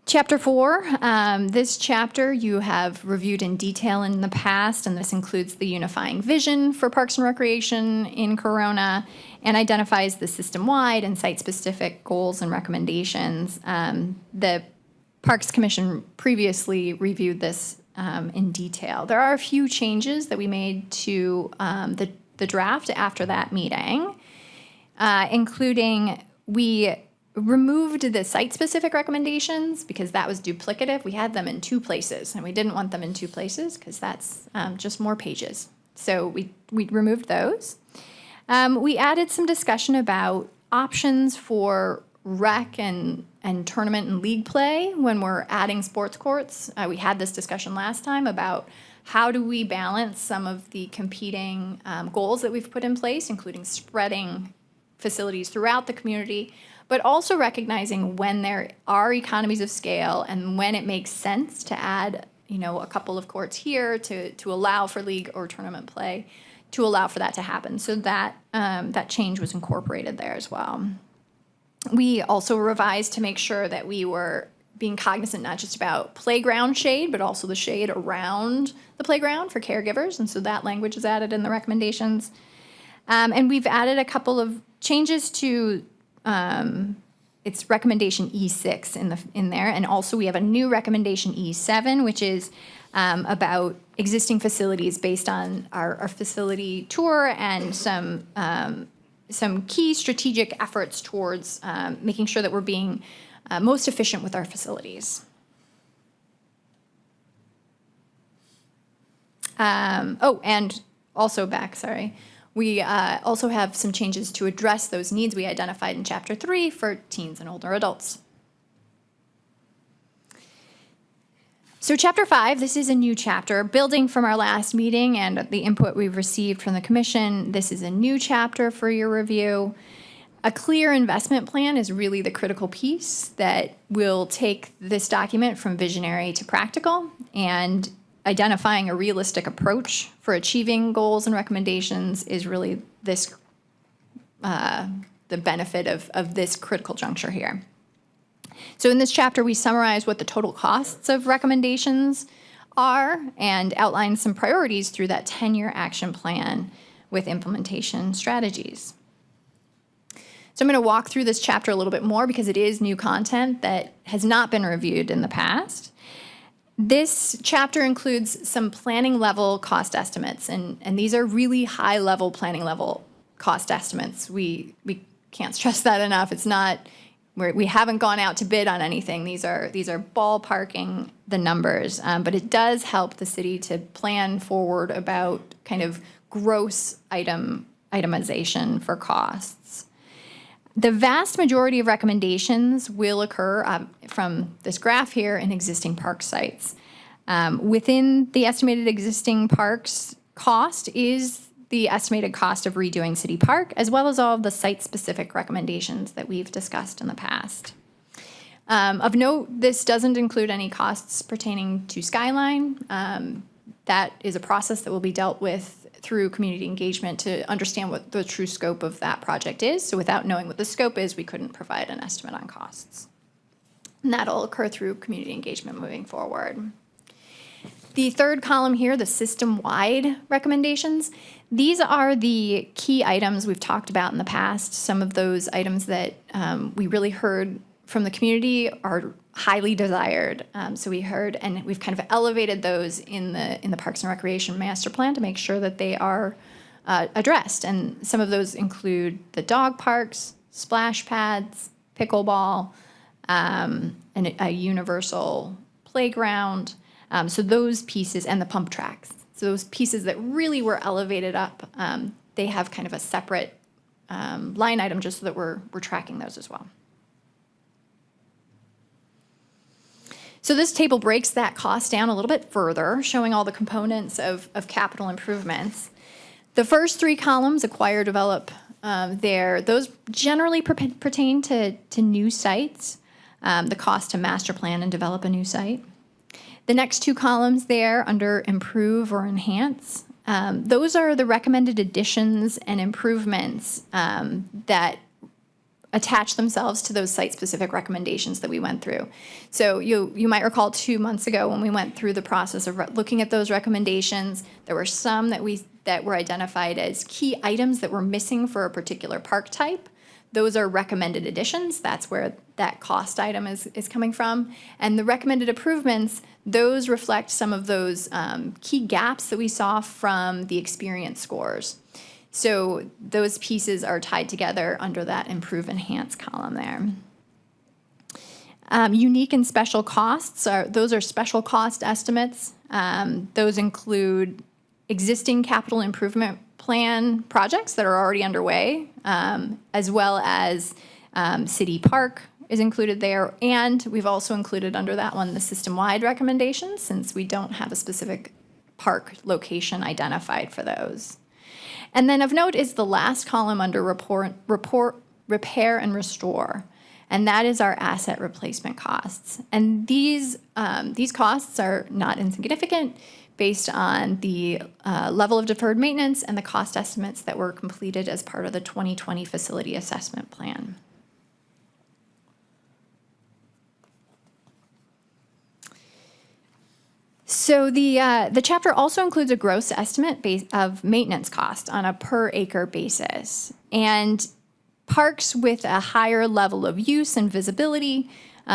Chapter 4, this chapter you have reviewed in detail in the past, and this includes the unifying vision for Parks and Recreation in Corona and identifies the system-wide and site-specific goals and recommendations. The Parks Commission previously reviewed this in detail. There are a few changes that we made to the draft after that meeting, including we removed the site-specific recommendations because that was duplicative. We had them in 2 places, and we didn't want them in 2 places because that's just more pages. So we removed those. We added some discussion about options for rec and tournament and league play when we're adding sports courts. We had this discussion last time about how do we balance some of the competing goals that we've put in place, including spreading facilities throughout the community, but also recognizing when there are economies of scale and when it makes sense to add, a couple of courts here to allow for league or tournament play to allow for that to happen. So that, that change was incorporated there as well. We also revised to make sure that we were being cognizant not just about playground shade, but also the shade around the playground for caregivers. And so that language is added in the recommendations. And we've added a couple of changes to it's recommendation E6 in there. And also we have a new recommendation E7, which is about existing facilities based on our facility tour and some key strategic efforts towards making sure that we're being most efficient with our facilities. And also we also have some changes to address those needs we identified in Chapter 3 for teens and older adults. So Chapter 5, this is a new chapter. Building from our last meeting and the input we've received from the Commission, this is a new chapter for your review. A clear investment plan is really the critical piece that will take this document from visionary to practical, and identifying a realistic approach for achieving goals and recommendations is really this the benefit of this critical juncture here. So in this chapter, we summarize what the total costs of recommendations are and outline some priorities through that 10-year action plan with implementation strategies. So I'm going to walk through this chapter a little bit more because it is new content that has not been reviewed in the past. This chapter includes some planning level cost estimates, and these are really high level planning level cost estimates. We can't stress that enough. It's not, we haven't gone out to bid on anything. These are ballparking the numbers, but it does help the city to plan forward about kind of gross itemization for costs. The vast majority of recommendations will occur from this graph here in existing park sites. Within the estimated existing parks cost is the estimated cost of redoing City Park, as well as all of the site-specific recommendations that we've discussed in the past. Of note, this doesn't include any costs pertaining to Skyline. That is a process that will be dealt with through community engagement to understand what the true scope of that project is. So without knowing what the scope is, we couldn't provide an estimate on costs. And that'll occur through community engagement moving forward. The third column here, the system-wide recommendations, these are the key items we've talked about in the past. Some of those items that we really heard from the community are highly desired. So we heard, and we've kind of elevated those in the Parks and Recreation Master Plan to make sure that they are addressed. And some of those include the dog parks, splash pads, pickleball, and a universal playground. So those pieces, and the pump tracks. So those pieces that really were elevated up, they have kind of a separate line item just so that we're tracking those as well. So this table breaks that cost down a little bit further, showing all the components of capital improvements. The first three columns, acquire, develop, those generally pertain to new sites, the cost to master plan and develop a new site. The next two columns there under improve or enhance, those are the recommended additions and improvements that attach themselves to those site-specific recommendations that we went through. So you might recall 2 months ago when we went through the process of looking at those recommendations, there were some that were identified as key items that were missing for a particular park type. Those are recommended additions. That's where that cost item is coming from. And the recommended improvements, those reflect some of those key gaps that we saw from the experience scores. So those pieces are tied together under that improve, enhance column there. Unique and special costs, those are special cost estimates. Those include existing capital improvement plan projects that are already underway, as well as City Park is included there. And we've also included under that one the system-wide recommendations, since we don't have a specific park location identified for those. And then of note is the last column under report, repair, and restore. And that is our asset replacement costs. And these costs are not insignificant based on the level of deferred maintenance and the cost estimates that were completed as part of the 2020 facility assessment plan. So the chapter also includes a gross estimate of maintenance cost on a per acre basis. And parks with a higher level of use and visibility,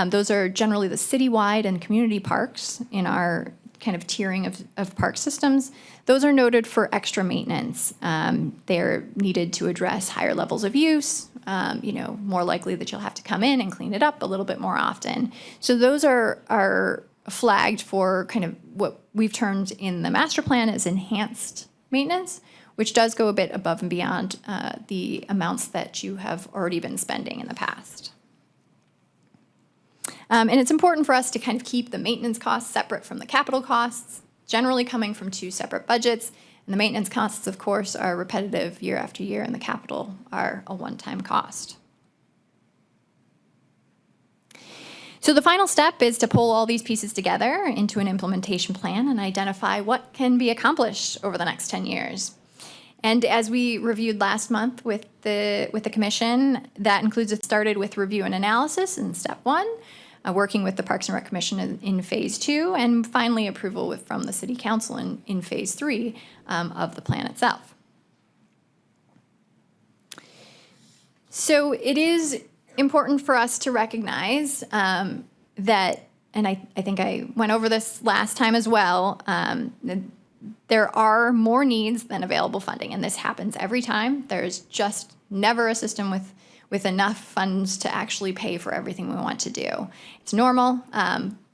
those are generally the citywide and community parks in our kind of tiering of park systems. Those are noted for extra maintenance. They're needed to address higher levels of use, more likely that you'll have to come in and clean it up a little bit more often. So those are flagged for kind of what we've termed in the master plan as enhanced maintenance, which does go a bit above and beyond the amounts that you have already been spending in the past. And it's important for us to kind of keep the maintenance costs separate from the capital costs, generally coming from two separate budgets. And the maintenance costs, of course, are repetitive year after year, and the capital are a one-time cost. So the final step is to pull all these pieces together into an implementation plan and identify what can be accomplished over the next 10 years. And as we reviewed last month with the commission, that includes it started with review and analysis in step 1, working with the Parks and Rec Commission in phase 2, and finally approval from the City Council in phase 3 of the plan itself. So it is important for us to recognize that, and I think I went over this last time as well, there are more needs than available funding, and this happens every time. There's just never a system with enough funds to actually pay for everything we want to do. It's normal,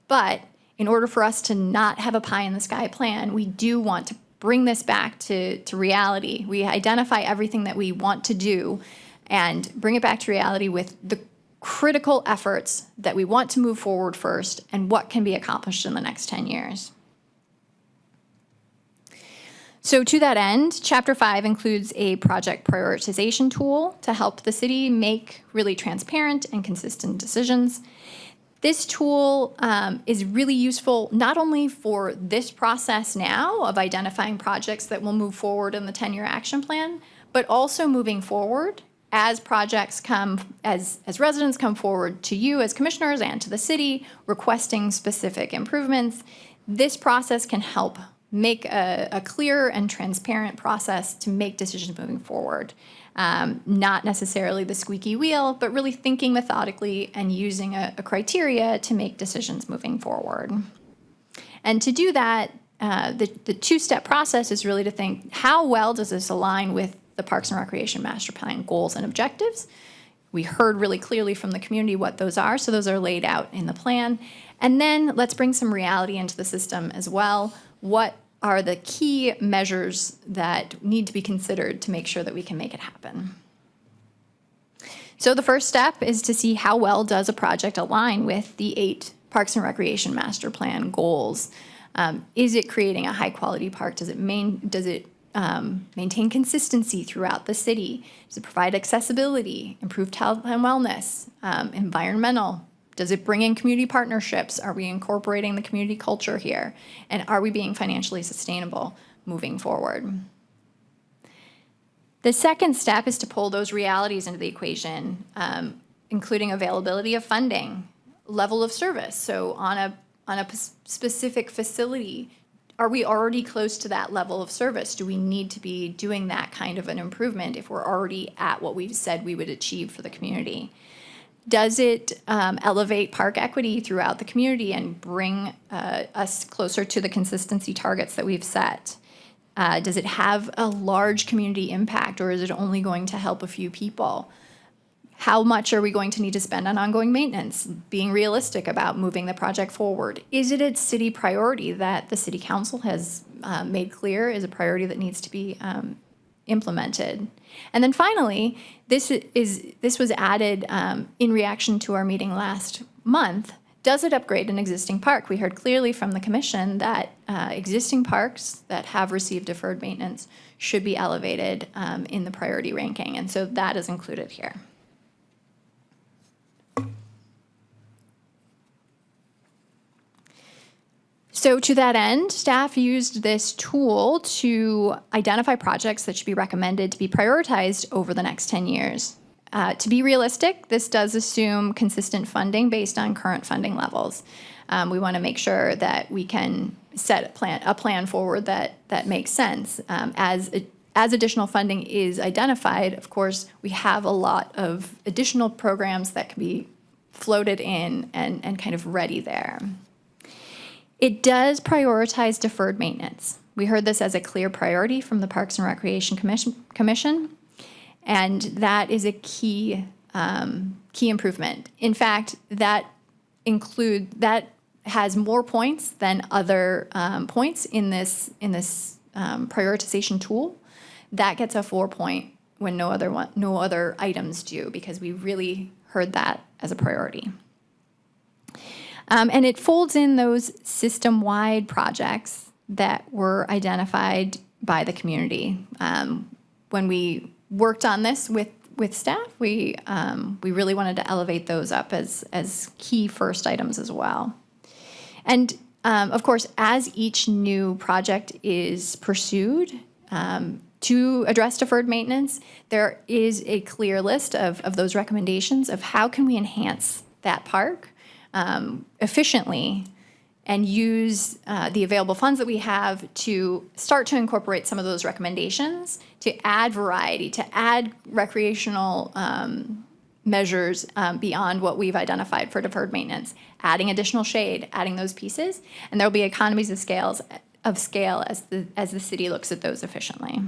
but in order for us to not have a pie-in-the-sky plan, we do want to bring this back to reality. We identify everything that we want to do and bring it back to reality with the critical efforts that we want to move forward first and what can be accomplished in the next 10 years. So to that end, Chapter 5 includes a project prioritization tool to help the city make really transparent and consistent decisions. This tool is really useful not only for this process now of identifying projects that will move forward in the 10-year action plan, but also moving forward as projects come, as residents come forward to you as commissioners and to the city requesting specific improvements. This process can help make a clear and transparent process to make decisions moving forward. Not necessarily the squeaky wheel, but really thinking methodically and using a criteria to make decisions moving forward. And to do that, the two-step process is really to think, how well does this align with the Parks and Recreation Master Plan goals and objectives? We heard really clearly from the community what those are, so those are laid out in the plan. And then let's bring some reality into the system as well. What are the key measures that need to be considered to make sure that we can make it happen? So the first step is to see how well does a project align with the 8 Parks and Recreation Master Plan goals. Is it creating a high-quality park? Does it maintain consistency throughout the city? Does it provide accessibility, improved health and wellness, environmental? Does it bring in community partnerships? Are we incorporating the community culture here? And are we being financially sustainable moving forward? The second step is to pull those realities into the equation, including availability of funding, level of service. So on a specific facility, are we already close to that level of service? Do we need to be doing that kind of an improvement if we're already at what we've said we would achieve for the community? Does it elevate park equity throughout the community and bring us closer to the consistency targets that we've set? Does it have a large community impact, or is it only going to help a few people? How much are we going to need to spend on ongoing maintenance? Being realistic about moving the project forward. Is it a city priority that the City Council has made clear is a priority that needs to be implemented? And then finally, this was added in reaction to our meeting last month. Does it upgrade an existing park? We heard clearly from the commission that existing parks that have received deferred maintenance should be elevated in the priority ranking, and so that is included here. So to that end, staff used this tool to identify projects that should be recommended to be prioritized over the next 10 years. To be realistic, this does assume consistent funding based on current funding levels. We want to make sure that we can set a plan forward that makes sense. As additional funding is identified, of course, we have a lot of additional programs that can be floated in and kind of ready there. It does prioritize deferred maintenance. We heard this as a clear priority from the Parks and Recreation Commission, and that is a key improvement. In fact, that has more points than other points in this prioritization tool. That gets a 4-point when no other items do, because we really heard that as a priority. And it folds in those system-wide projects that were identified by the community. When we worked on this with staff, we really wanted to elevate those up as key first items as well. And of course, as each new project is pursued to address deferred maintenance, there is a clear list of those recommendations of how can we enhance that park efficiently and use the available funds that we have to start to incorporate some of those recommendations, to add variety, to add recreational measures beyond what we've identified for deferred maintenance, adding additional shade, adding those pieces, and there'll be economies of scale as the city looks at those efficiently.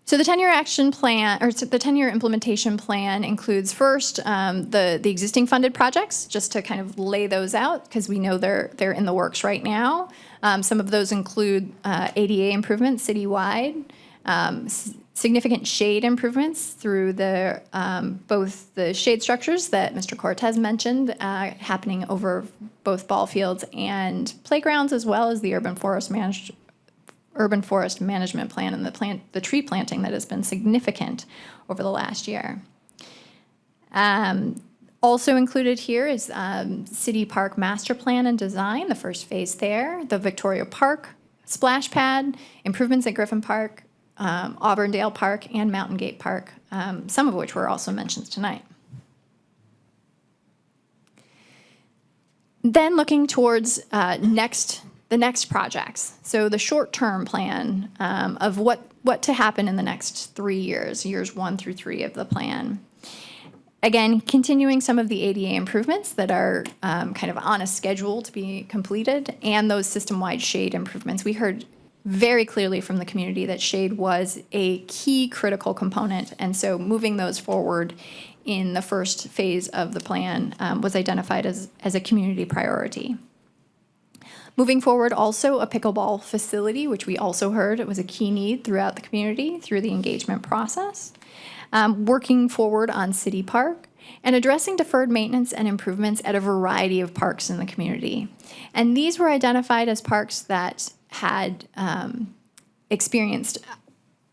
So the 10-year action plan, or the 10-year implementation plan, includes first the existing funded projects, just to kind of lay those out, because we know they're in the works right now. Some of those include ADA improvements citywide, significant shade improvements through both the shade structures that Mr. Cortez mentioned, happening over both ball fields and playgrounds, as well as the urban forest management plan and the tree planting that has been significant over the last year. Also included here is City Park Master Plan and Design, the first phase there, the Victoria Park splash pad, improvements at Griffin Park, Auburndale Park, and Mountain Gate Park, some of which were also mentioned tonight. Then looking towards the next projects. So the short-term plan of what to happen in the next 3 years, years 1 through 3 of the plan. Again, continuing some of the ADA improvements that are kind of on a schedule to be completed, and those system-wide shade improvements. We heard very clearly from the community that shade was a key critical component, and so moving those forward in the first phase of the plan was identified as a community priority. Moving forward, also a pickleball facility, which we also heard it was a key need throughout the community through the engagement process. Working forward on City Park, and addressing deferred maintenance and improvements at a variety of parks in the community. And these were identified as parks that had experienced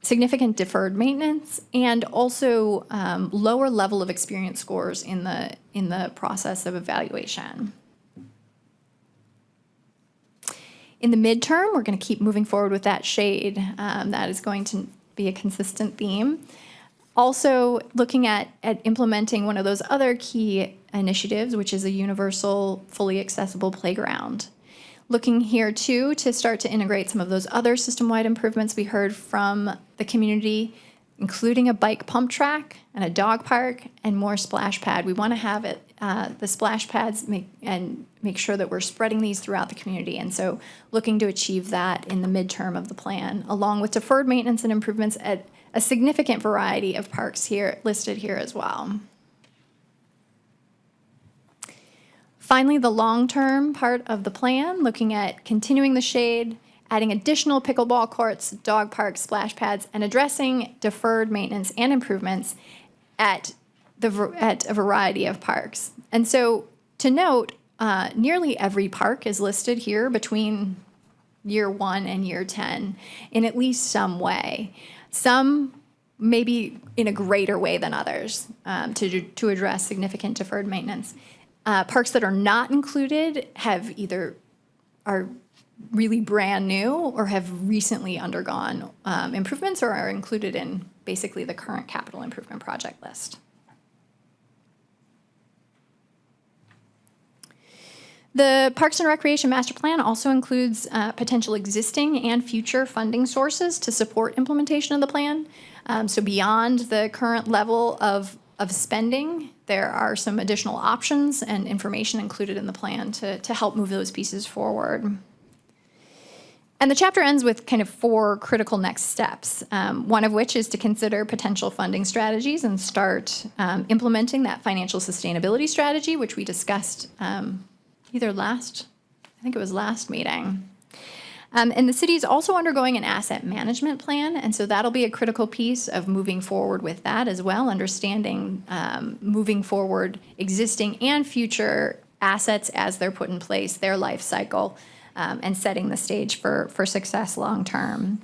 significant deferred maintenance and also lower level of experience scores in the process of evaluation. In the midterm, we're going to keep moving forward with that shade. That is going to be a consistent theme. Also, looking at implementing one of those other key initiatives, which is a universal, fully accessible playground. Looking here, too, to start to integrate some of those other system-wide improvements we heard from the community, including a bike pump track and a dog park and more splash pad. We want to have it, the splash pads, make sure that we're spreading these throughout the community. And so looking to achieve that in the midterm of the plan, along with deferred maintenance and improvements at a significant variety of parks here listed here as well. Finally, the long-term part of the plan, looking at continuing the shade, adding additional pickleball courts, dog parks, splash pads, and addressing deferred maintenance and improvements at a variety of parks. And so to note, nearly every park is listed here between year 1 and year 10 in at least some way. Some maybe in a greater way than others to address significant deferred maintenance. Parks that are not included are really brand new or have recently undergone improvements or are included in basically the current capital improvement project list. The Parks and Recreation Master Plan also includes potential existing and future funding sources to support implementation of the plan. So beyond the current level of spending, there are some additional options and information included in the plan to help move those pieces forward. And the chapter ends with kind of 4 critical next steps, one of which is to consider potential funding strategies and start implementing that financial sustainability strategy, which we discussed I think it was last meeting. And the city is also undergoing an asset management plan, and so that'll be a critical piece of moving forward with that as well, understanding moving forward existing and future assets as they're put in place, their life cycle, and setting the stage for success long term.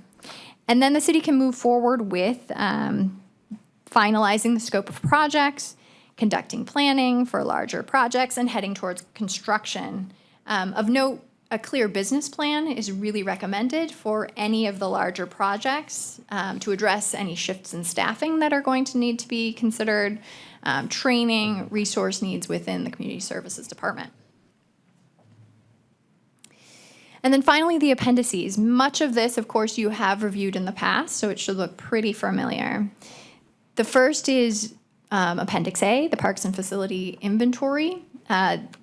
And then the city can move forward with finalizing the scope of projects, conducting planning for larger projects, and heading towards construction. Of note, a clear business plan is really recommended for any of the larger projects to address any shifts in staffing that are going to need to be considered, training, resource needs within the Community Services Department. And then finally, the appendices. Much of this, of course, you have reviewed in the past, so it should look pretty familiar. The first is Appendix A, the Parks and Facility Inventory.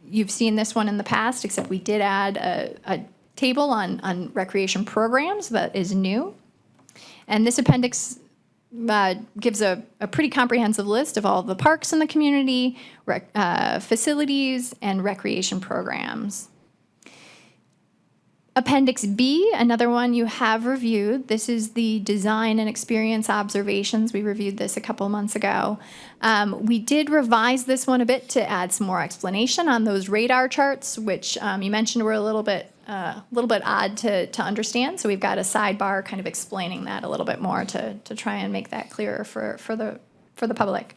You've seen this one in the past, except we did add a table on recreation programs that is new. And this appendix gives a pretty comprehensive list of all the parks in the community, facilities, and recreation programs. Appendix B, another one you have reviewed. This is the design and experience observations. We reviewed this a couple months ago. We did revise this one a bit to add some more explanation on those radar charts, which you mentioned were a little bit odd to understand. So we've got a sidebar kind of explaining that a little bit more to try and make that clearer for the public.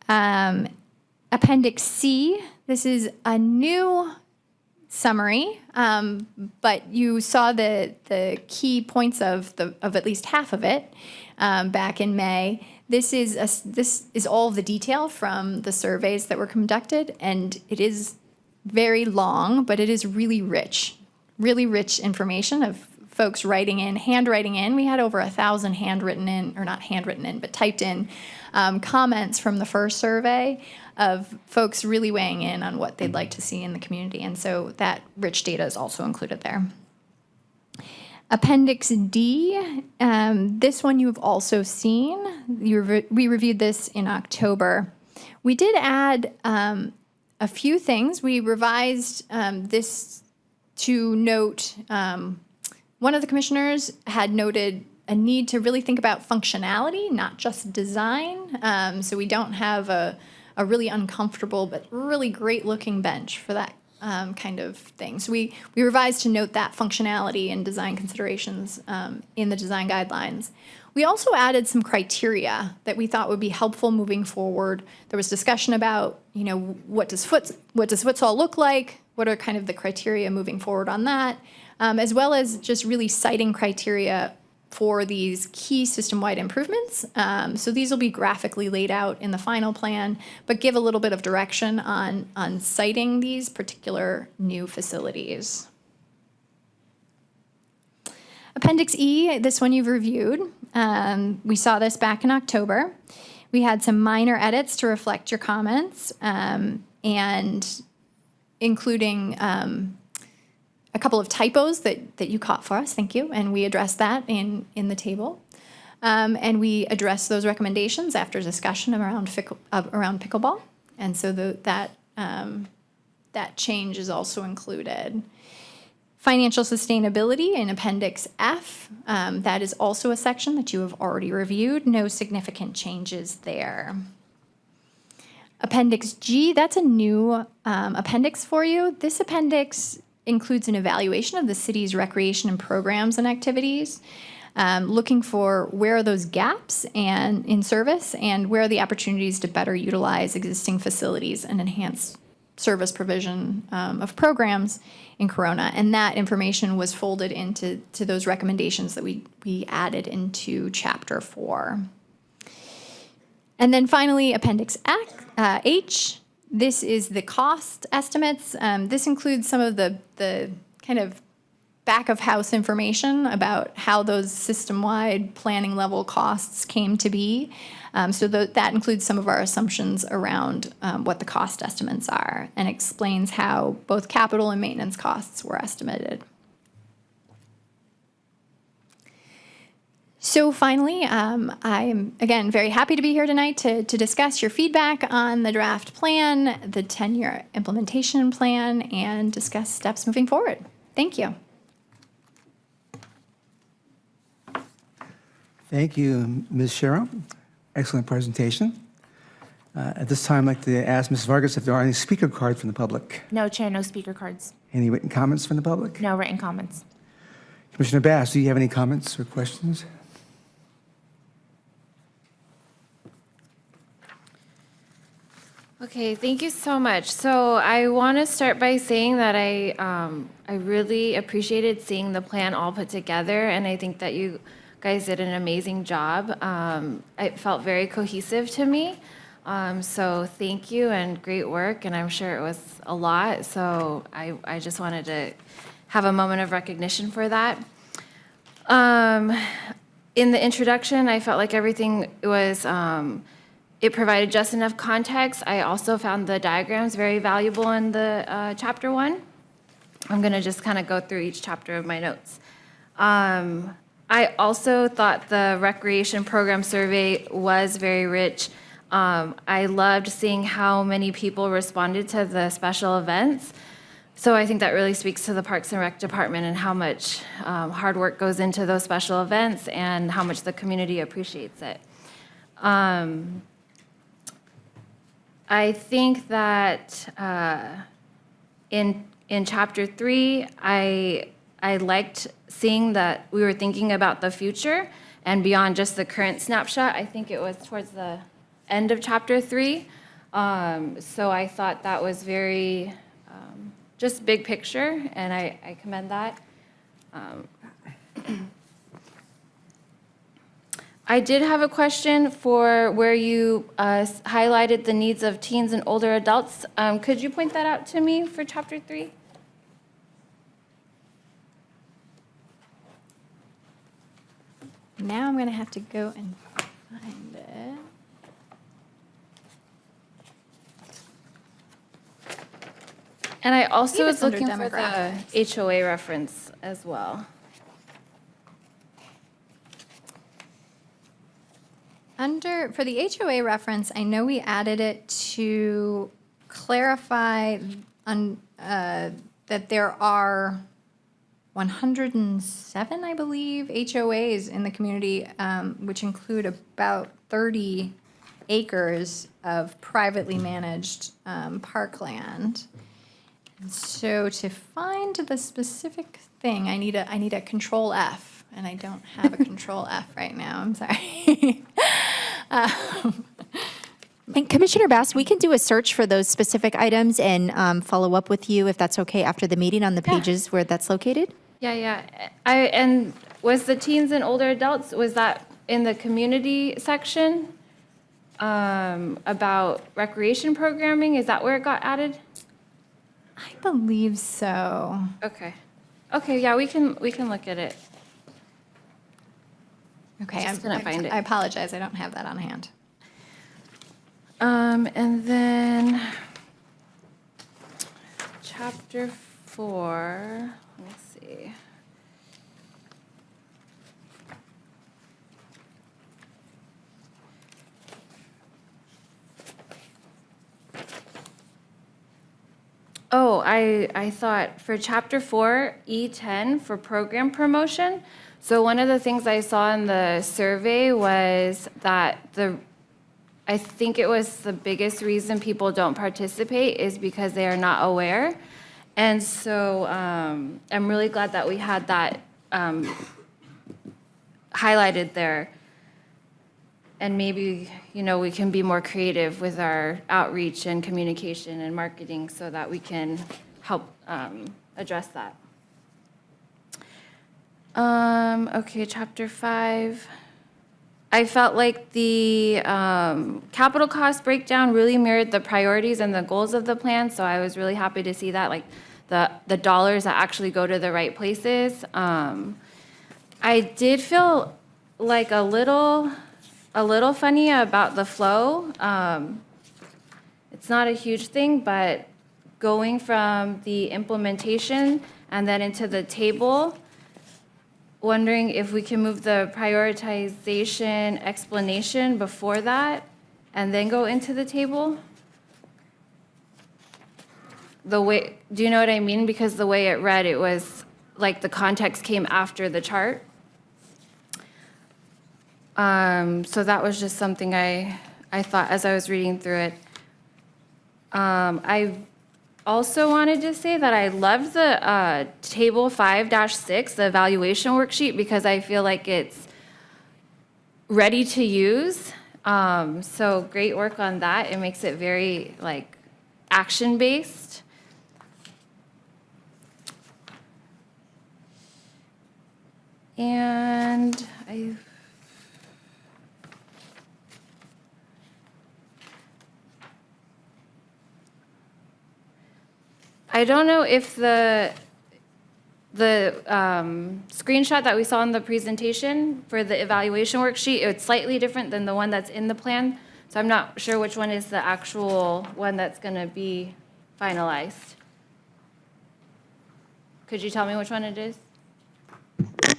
Appendix C, this is a new summary, but you saw the key points of at least half of it back in May. This is all of the detail from the surveys that were conducted, and it is very long, but it is really rich information of folks handwriting in. We had over 1,000 typed in comments from the first survey of folks really weighing in on what they'd like to see in the community. And so that rich data is also included there. Appendix D, this one you've also seen. We reviewed this in October. We did add a few things. We revised this to note, one of the commissioners had noted a need to really think about functionality, not just design. So we don't have a really uncomfortable but really great looking bench for that kind of thing. So we revised to note that functionality and design considerations in the design guidelines. We also added some criteria that we thought would be helpful moving forward. There was discussion about, what does Footsall look like? What are kind of the criteria moving forward on that? As well as just really citing criteria for these key system-wide improvements. So these will be graphically laid out in the final plan, but give a little bit of direction on citing these particular new facilities. Appendix E, this one you've reviewed. We saw this back in October. We had some minor edits to reflect your comments, and including a couple of typos that you caught for us, thank you, and we addressed that in the table. And we addressed those recommendations after discussion around pickleball, and so that change is also included. Financial sustainability in Appendix F, that is also a section that you have already reviewed. No significant changes there. Appendix G, that's a new appendix for you. This appendix includes an evaluation of the city's recreation and programs and activities. looking for where are those gaps and in service and where are the opportunities to better utilize existing facilities and enhance service provision of programs in Corona. And that information was folded into those recommendations that we added into Chapter 4. And then finally, Appendix H. This is the cost estimates. This includes some of the kind of back of house information about how those system-wide planning level costs came to be. So that includes some of our assumptions around what the cost estimates are and explains how both capital and maintenance costs were estimated. So finally, I am, again, very happy to be here tonight to discuss your feedback on the draft plan, the 10-year implementation plan, and discuss steps moving forward. Thank you. Thank you, Ms. Sherrill. Excellent presentation. At this time, I'd like to ask Ms. Vargas if there are any speaker cards from the public. No, Chair, no speaker cards. Any written comments from the public? No written comments. Commissioner Bass, do you have any comments or questions? Okay, thank you so much. So I want to start by saying that I really appreciated seeing the plan all put together, and I think that you guys did an amazing job. It felt very cohesive to me. So thank you and great work, and I'm sure it was a lot. So I just wanted to have a moment of recognition for that. In the introduction, I felt like everything was, it provided just enough context. I also found the diagrams very valuable in the chapter 1. I'm going to just kind of go through each chapter of my notes. I also thought the recreation program survey was very rich. I loved seeing how many people responded to the special events. So I think that really speaks to the Parks and Rec Department and how much hard work goes into those special events and how much the community appreciates it. I think that in Chapter 3, I liked seeing that we were thinking about the future and beyond just the current snapshot. I think it was towards the end of Chapter 3. So I thought that was very just big picture, and I commend that. I did have a question for where you highlighted the needs of teens and older adults. Could you point that out to me for Chapter 3? Now I'm going to have to go and find it. And I also believe was it's under looking for the demographics. HOA reference as well. For the HOA reference, I know we added it to clarify that there are 107, I believe, HOAs in the community, which include about 30 acres of privately managed parkland. And so to find the specific thing, I need a Control F, and I don't have a Control F right now. I'm sorry. And Commissioner Bass, we can do a search for those specific items and follow up with you, if that's okay, after the meeting on the pages where that's located? Yeah. And was the teens and older adults, was that in the community section about recreation programming? Is that where it got added? I believe so. Okay, yeah, we can look at it. Okay, Just couldn't find it. I apologize, I don't have that on hand. And then Chapter 4, let me see. Oh, I thought for Chapter 4, E10 for program promotion. So one of the things I saw in the survey was that I think it was the biggest reason people don't participate is because they are not aware. And so I'm really glad that we had that highlighted there. And maybe, we can be more creative with our outreach and communication and marketing so that we can help address that. Okay, chapter 5. I felt like the capital cost breakdown really mirrored the priorities and the goals of the plan, so I was really happy to see that, like the dollars that actually go to the right places. I did feel like a little funny about the flow. It's not a huge thing, but going from the implementation and then into the table, wondering if we can move the prioritization explanation before that and then go into the table. Do you know what I mean? Because the way it read, it was like the context came after the chart. So that was just something I thought as I was reading through it. I also wanted to say that I loved the table 5-6, the evaluation worksheet, because I feel like it's ready to use. So great work on that. It makes it very action-based. And I don't know if the screenshot that we saw in the presentation for the evaluation worksheet, it's slightly different than the one that's in the plan. So I'm not sure which one is the actual one that's going to be finalized. Could you tell me which one it is?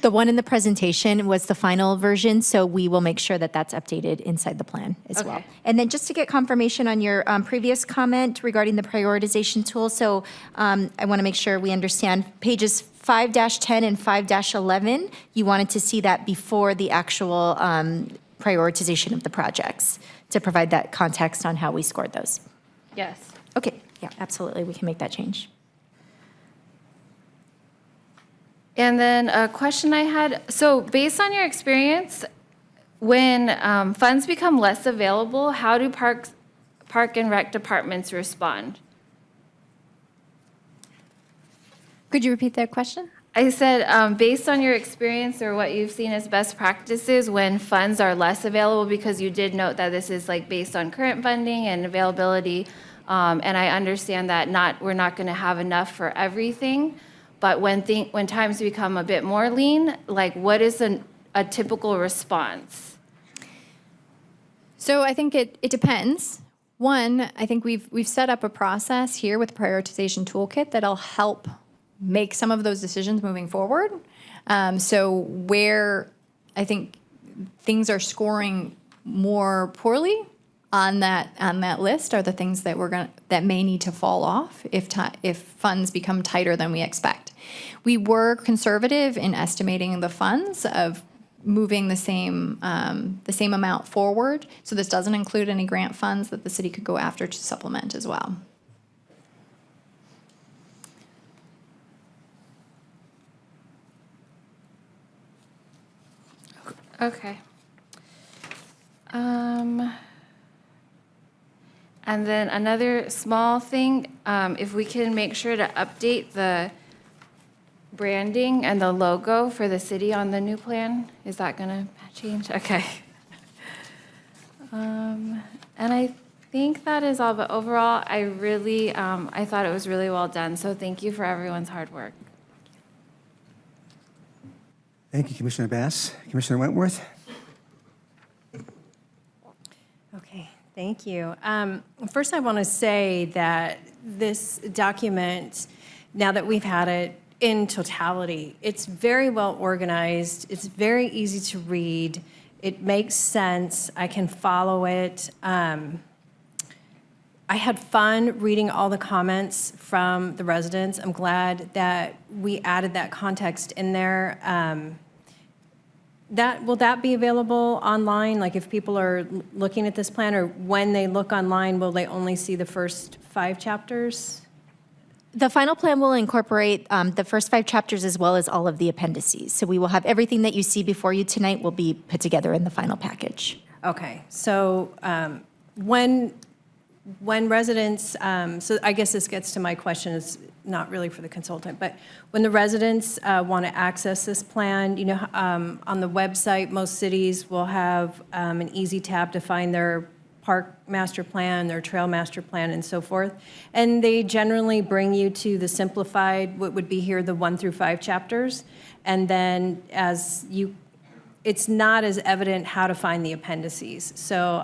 The one in the presentation was the final version, so we will make sure that that's updated inside the plan as well. Okay. And then just to get confirmation on your previous comment regarding the prioritization tool, so I want to make sure we understand pages 5-10 and 5-11, you wanted to see that before the actual prioritization of the projects to provide that context on how we scored those. Yes. Okay, yeah, absolutely, we can make that change. And then a question I had, so based on your experience, when funds become less available, how do park and rec departments respond? Could you repeat that question? I said, based on your experience or what you've seen as best practices when funds are less available, because you did note that this is based on current funding and availability, and I understand that we're not going to have enough for everything. But when times become a bit more lean, what is a typical response? So I think it depends. One, I think we've set up a process here with the prioritization toolkit that'll help make some of those decisions moving forward. So where I think things are scoring more poorly on that list are the things that may need to fall off if funds become tighter than we expect. We were conservative in estimating the funds of moving the same amount forward. So this doesn't include any grant funds that the city could go after to supplement as well. Okay. And then another small thing, if we can make sure to update the branding and the logo for the city on the new plan, is that going to change? Okay. And I think that is all, but overall, I thought it was really well done, so thank you for everyone's hard work. Thank you, Commissioner Bass. Commissioner Wentworth? Okay, thank you. First, I want to say that this document, now that we've had it in totality, it's very well organized. It's very easy to read. It makes sense. I can follow it. I had fun reading all the comments from the residents. I'm glad that we added that context in there. Will that be available online? Like if people are looking at this plan, or when they look online, will they only see the first 5 chapters? The final plan will incorporate the first 5 chapters as well as all of the appendices. So we will have everything that you see before you tonight will be put together in the final package. Okay, so when residents, so I guess this gets to my question, it's not really for the consultant, but when the residents want to access this plan, you know, on the website, most cities will have an easy tab to find their park master plan, their trail master plan, and so forth. And they generally bring you to the simplified, what would be here, the 1 through 5 chapters. And then it's not as evident how to find the appendices. So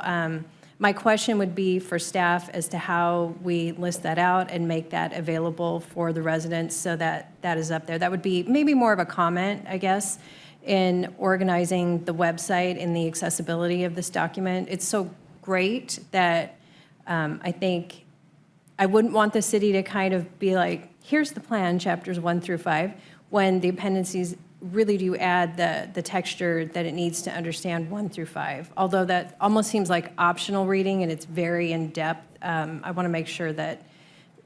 my question would be for staff as to how we list that out and make that available for the residents so that that is up there. That would be maybe more of a comment, I guess, in organizing the website and the accessibility of this document. It's so great that I think I wouldn't want the city to kind of be like, here's the plan, chapters 1 through 5, when the appendices really do add the texture that it needs to understand 1 through 5. Although that almost seems like optional reading and it's very in-depth, I want to make sure that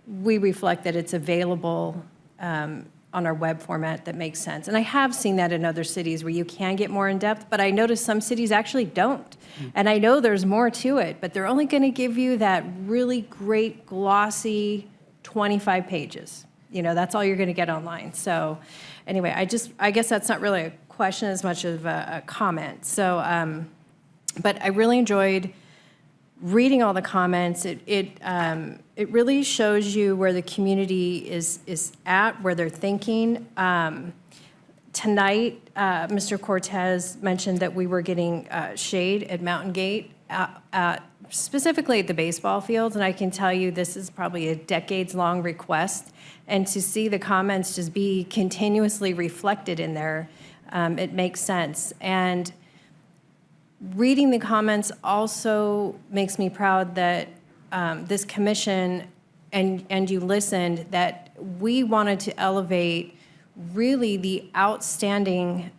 we reflect that it's available on our web format that makes sense. And I have seen that in other cities where you can get more in-depth, but I notice some cities actually don't. And I know there's more to it, but they're only going to give you that really great glossy 25 pages. You know, that's all you're going to get online. So anyway, I guess that's not really a question as much of a comment. So, but I really enjoyed reading all the comments. It really shows you where the community is at, where they're thinking. Tonight, Mr. Cortez mentioned that we were getting shade at Mountain Gate, specifically at the baseball fields, and I can tell you this is probably a decades-long request, and to see the comments just be continuously reflected in there, it makes sense. And reading the comments also makes me proud that this commission, and you listened, that we wanted to elevate really the outstanding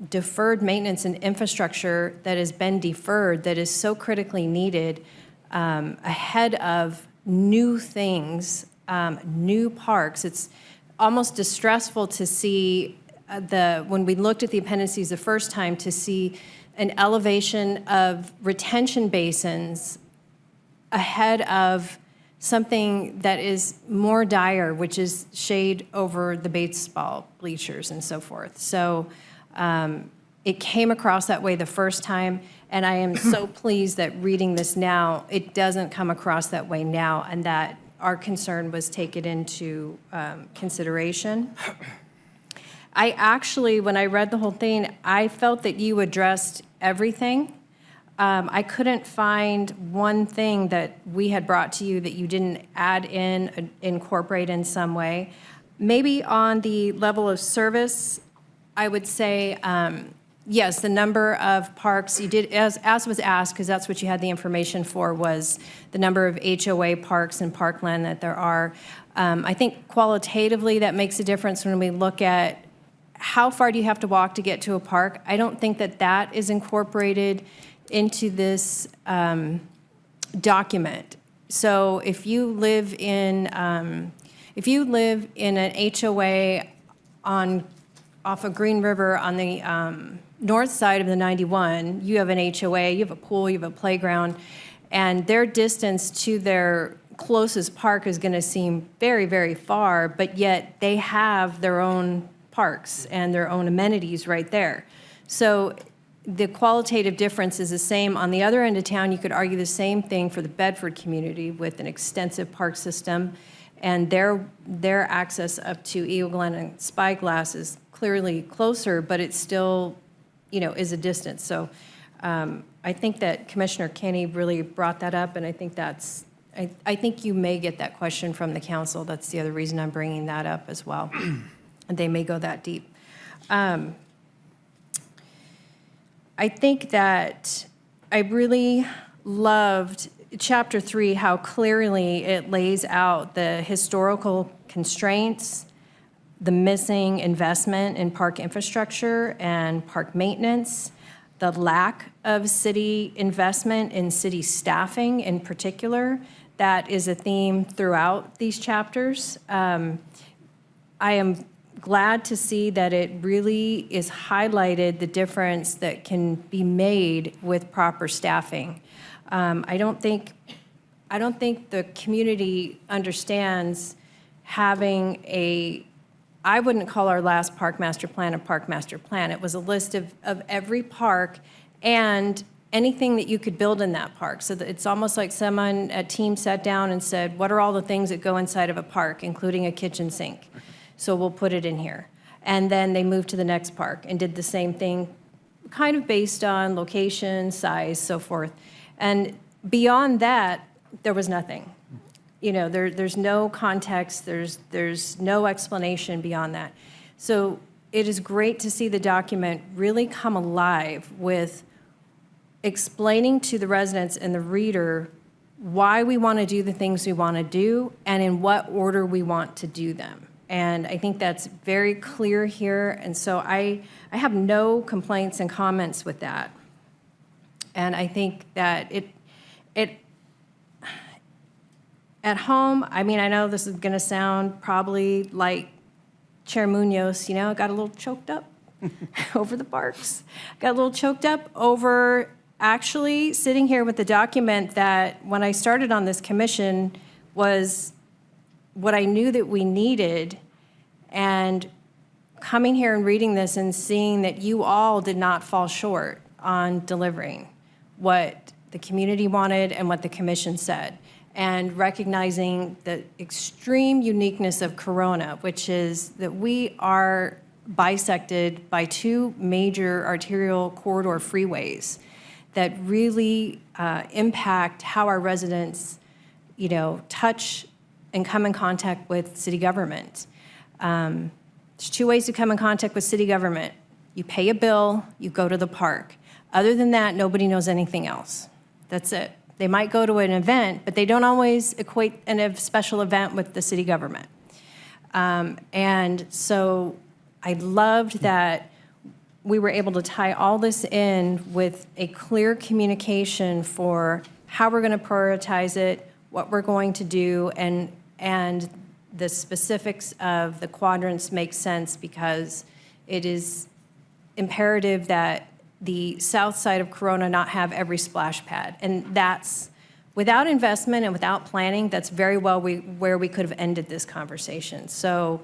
deferred maintenance and infrastructure that has been deferred, that is so critically needed ahead of new things, new parks. It's almost distressful to see when we looked at the appendices the first time, to see an elevation of retention basins ahead of something that is more dire, which is shade over the baseball bleachers and so forth. So it came across that way the first time, and I am so pleased that reading this now, it doesn't come across that way now, and that our concern was taken into consideration. I actually, when I read the whole thing, I felt that you addressed everything. I couldn't find one thing that we had brought to you that you didn't add in, incorporate in some way. Maybe on the level of service, I would say, yes, the number of parks, you did, as was asked, because that's what you had the information for, was the number of HOA parks and parkland that there are. I think qualitatively that makes a difference when we look at how far do you have to walk to get to a park. I don't think that that is incorporated into this document. So if you live in an HOA off of Green River on the north side of the 91, you have an HOA, you have a pool, you have a playground, and their distance to their closest park is going to seem very, very far, but yet they have their own parks and their own amenities right there. So the qualitative difference is the same. On the other end of town, you could argue the same thing for the Bedford community with an extensive park system, and their access up to Eagle Glen and Spyglass is clearly closer, but it still, is a distance. So I think that Commissioner Kenny really brought that up, and I think I think you may get that question from the council. That's the other reason I'm bringing that up as well. And they may go that deep. I think that I really loved Chapter 3, how clearly it lays out the historical constraints, the missing investment in park infrastructure and park maintenance, the lack of city investment in city staffing in particular, that is a theme throughout these chapters. I am glad to see that it really is highlighted the difference that can be made with proper staffing. I don't think the community understands having I wouldn't call our last park master plan a park master plan. It was a list of every park and anything that you could build in that park. So that it's almost like a team sat down and said, what are all the things that go inside of a park, including a kitchen sink? So we'll put it in here. And then they moved to the next park and did the same thing, kind of based on location, size, so forth. And beyond that, there was nothing. You know, there's no context, there's no explanation beyond that. So it is great to see the document really come alive with explaining to the residents and the reader why we want to do the things we want to do and in what order we want to do them. And I think that's very clear here. And so I have no complaints and comments with that. And I think that it at home, I mean, I know this is going to sound probably like Chair Munoz, you know, got a little choked up over the parks. Got a little choked up over actually sitting here with the document that when I started on this commission was what I knew that we needed, and coming here and reading this and seeing that you all did not fall short on delivering what the community wanted and what the commission said, and recognizing the extreme uniqueness of Corona, which is that we are bisected by two major arterial corridor freeways that really impact how our residents, you know, touch and come in contact with city government. There's two ways to come in contact with city government. You pay a bill, you go to the park. Other than that, nobody knows anything else. That's it. They might go to an event, but they don't always equate a special event with the city government. And so I loved that we were able to tie all this in with a clear communication for how we're going to prioritize it, what we're going to do, and the specifics of the quadrants make sense because it is imperative that the south side of Corona not have every splash pad. And that's, without investment and without planning, that's very well where we could have ended this conversation. So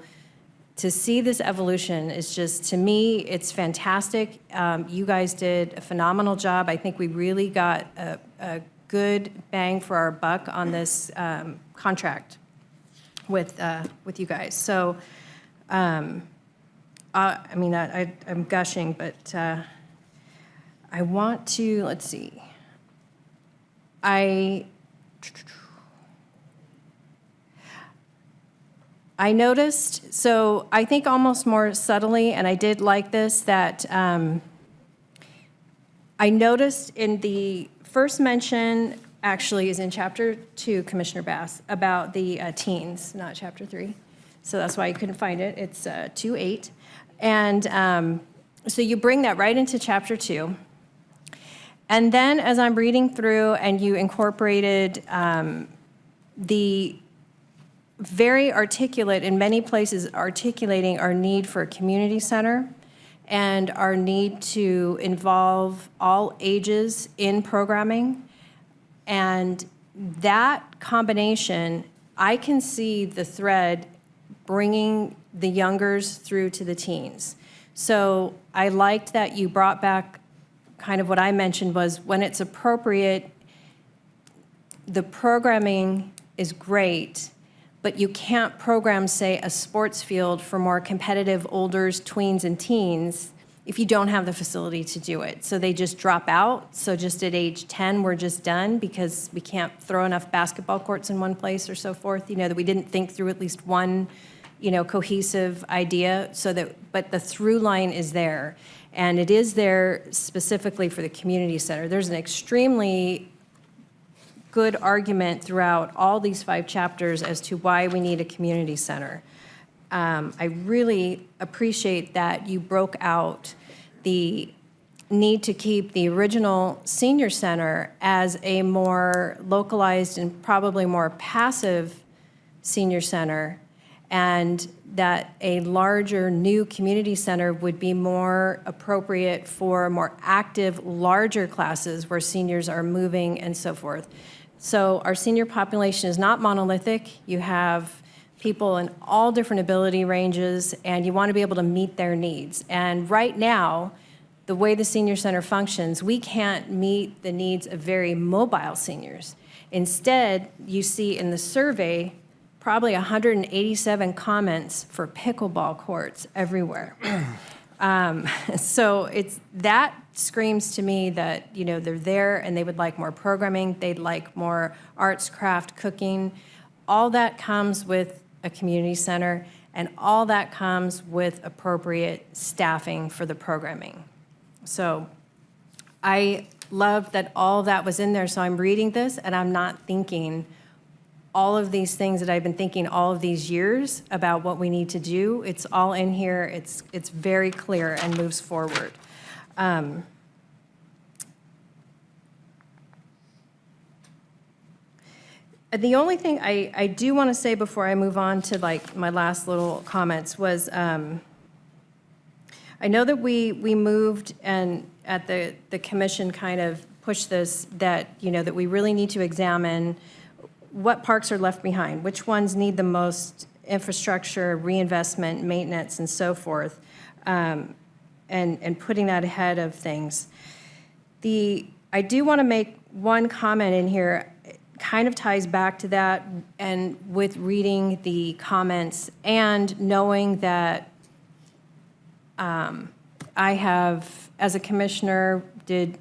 to see this evolution is just, to me, it's fantastic. You guys did a phenomenal job. I think we really got a good bang for our buck on this contract with you guys. So, I mean, I'm gushing, but I want to, let's see. I noticed, so I think almost more subtly, and I did like this, that I noticed in the first mention, actually is in Chapter 2, Commissioner Bass, about the teens, not Chapter 3. So that's why I couldn't find it. It's 2:8. And so you bring that right into Chapter 2. And then as I'm reading through and you incorporated the very articulate, in many places, articulating our need for a community center and our need to involve all ages in programming. And that combination, I can see the thread bringing the youngers through to the teens. So I liked that you brought back kind of what I mentioned was when it's appropriate, the programming is great, but you can't program, say, a sports field for more competitive olders, tweens, and teens if you don't have the facility to do it. So they just drop out. So just at age 10, we're just done because we can't throw enough basketball courts in one place or so forth, you know, that we didn't think through at least one, you know, cohesive idea. So that, but the through line is there. And it is there specifically for the community center. There's an extremely good argument throughout all these 5 chapters as to why we need a community center. I really appreciate that you broke out the need to keep the original senior center as a more localized and probably more passive senior center, and that a larger new community center would be more appropriate for more active, larger classes where seniors are moving and so forth. So our senior population is not monolithic. You have people in all different ability ranges, and you want to be able to meet their needs. And right now, the way the senior center functions, we can't meet the needs of very mobile seniors. Instead, you see in the survey, probably 187 comments for pickleball courts everywhere. So that screams to me that, you know, they're there and they would like more programming, they'd like more arts, craft, cooking. All that comes with a community center, and all that comes with appropriate staffing for the programming. So I love that all that was in there, so I'm reading this and I'm not thinking all of these things that I've been thinking all of these years about what we need to do. It's all in here. It's very clear and moves forward. The only thing I do want to say before I move on to like my last little comments was, I know that we moved and at the commission kind of pushed this, that, you know, that we really need to examine what parks are left behind, which ones need the most infrastructure, reinvestment, maintenance, and so forth, and putting that ahead of things. I do want to make one comment in here, it kind of ties back to that, and with reading the comments and knowing that I have, as a commissioner, did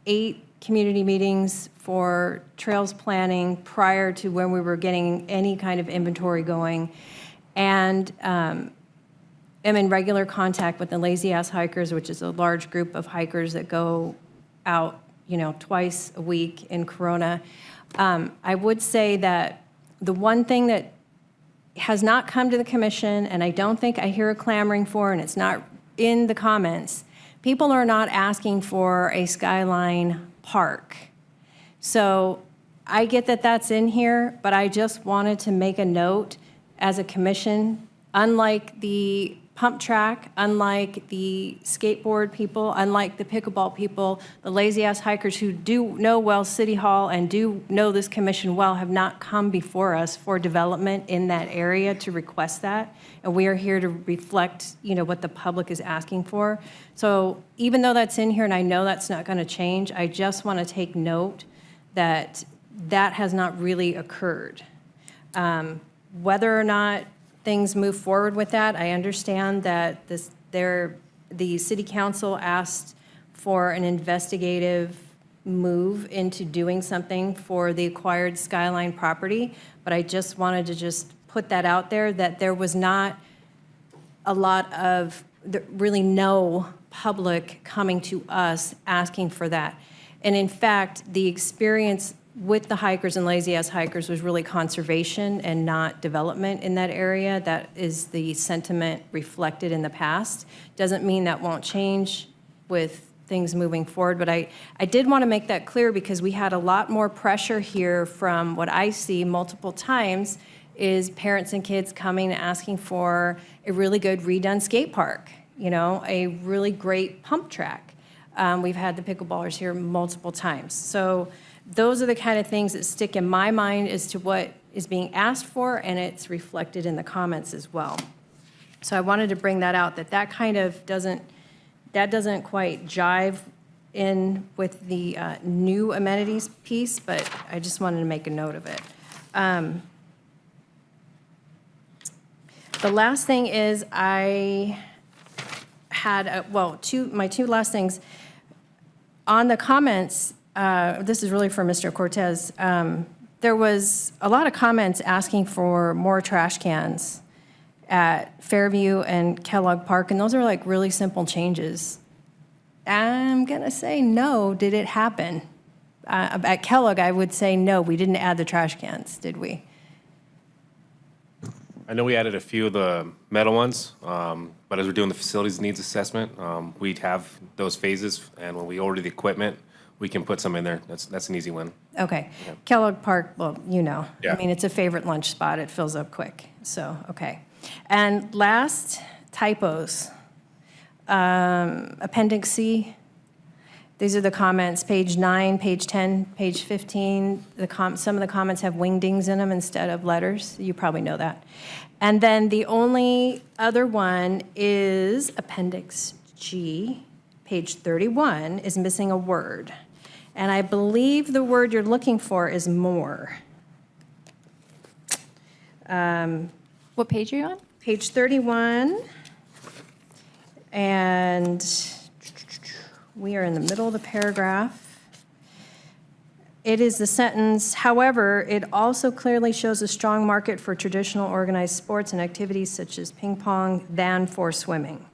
8 community meetings for trails planning prior to when we were getting any kind of inventory going, and am in regular contact with the Lazy Ass Hikers, which is a large group of hikers that go out, you know, twice a week in Corona. I would say that the one thing that has not come to the commission, and I don't think I hear a clamoring for, and it's not in the comments, people are not asking for a Skyline Park. So I get that that's in here, but I just wanted to make a note as a commission, unlike the pump track, unlike the skateboard people, unlike the pickleball people, the Lazy Ass Hikers who do know Wells City Hall and do know this commission well have not come before us for development in that area to request that. And we are here to reflect, you know, what the public is asking for. So even though that's in here and I know that's not going to change, I just want to take note that that has not really occurred. Whether or not things move forward with that, I understand that the city council asked for an investigative move into doing something for the acquired Skyline property, but I just wanted to just put that out there, that there was not a lot of, really no public coming to us asking for that. And in fact, the experience with the hikers and Lazy Ass Hikers was really conservation and not development in that area. That is the sentiment reflected in the past. Doesn't mean that won't change with things moving forward, but I did want to make that clear because we had a lot more pressure here from what I see multiple times is parents and kids coming and asking for a really good redone skate park, you know, a really great pump track. We've had the pickleballers here multiple times. So those are the kind of things that stick in my mind as to what is being asked for, and it's reflected in the comments as well. So I wanted to bring that out, that kind of doesn't quite jive in with the new amenities piece, but I just wanted to make a note of it. The last thing is I had, my two last things. On the comments, this is really for Mr. Cortez. There was a lot of comments asking for more trash cans at Fairview and Kellogg Park, and those are like really simple changes. I'm gonna say no, did it happen? At Kellogg, I would say no, we didn't add the trash cans, did we? I know we added a few of the metal ones, but as we're doing the facilities needs assessment, we have those phases, and when we order the equipment, we can put some in there. That's an easy one. Okay. Kellogg Park, well, you know. Yeah. I mean, it's a favorite lunch spot. It fills up quick. So, okay. And last, typos. Appendix C. These are the comments, page 9, page 10, page 15. Some of the comments have wingdings in them instead of letters. You probably know that. And then the only other one is Appendix G, page 31, is missing a word. And I believe the word you're looking for is more. What page are you on? Page 31. And we are in the middle of the paragraph. It is the sentence, however, it also clearly shows a strong market for traditional organized sports and activities such as ping pong than for swimming.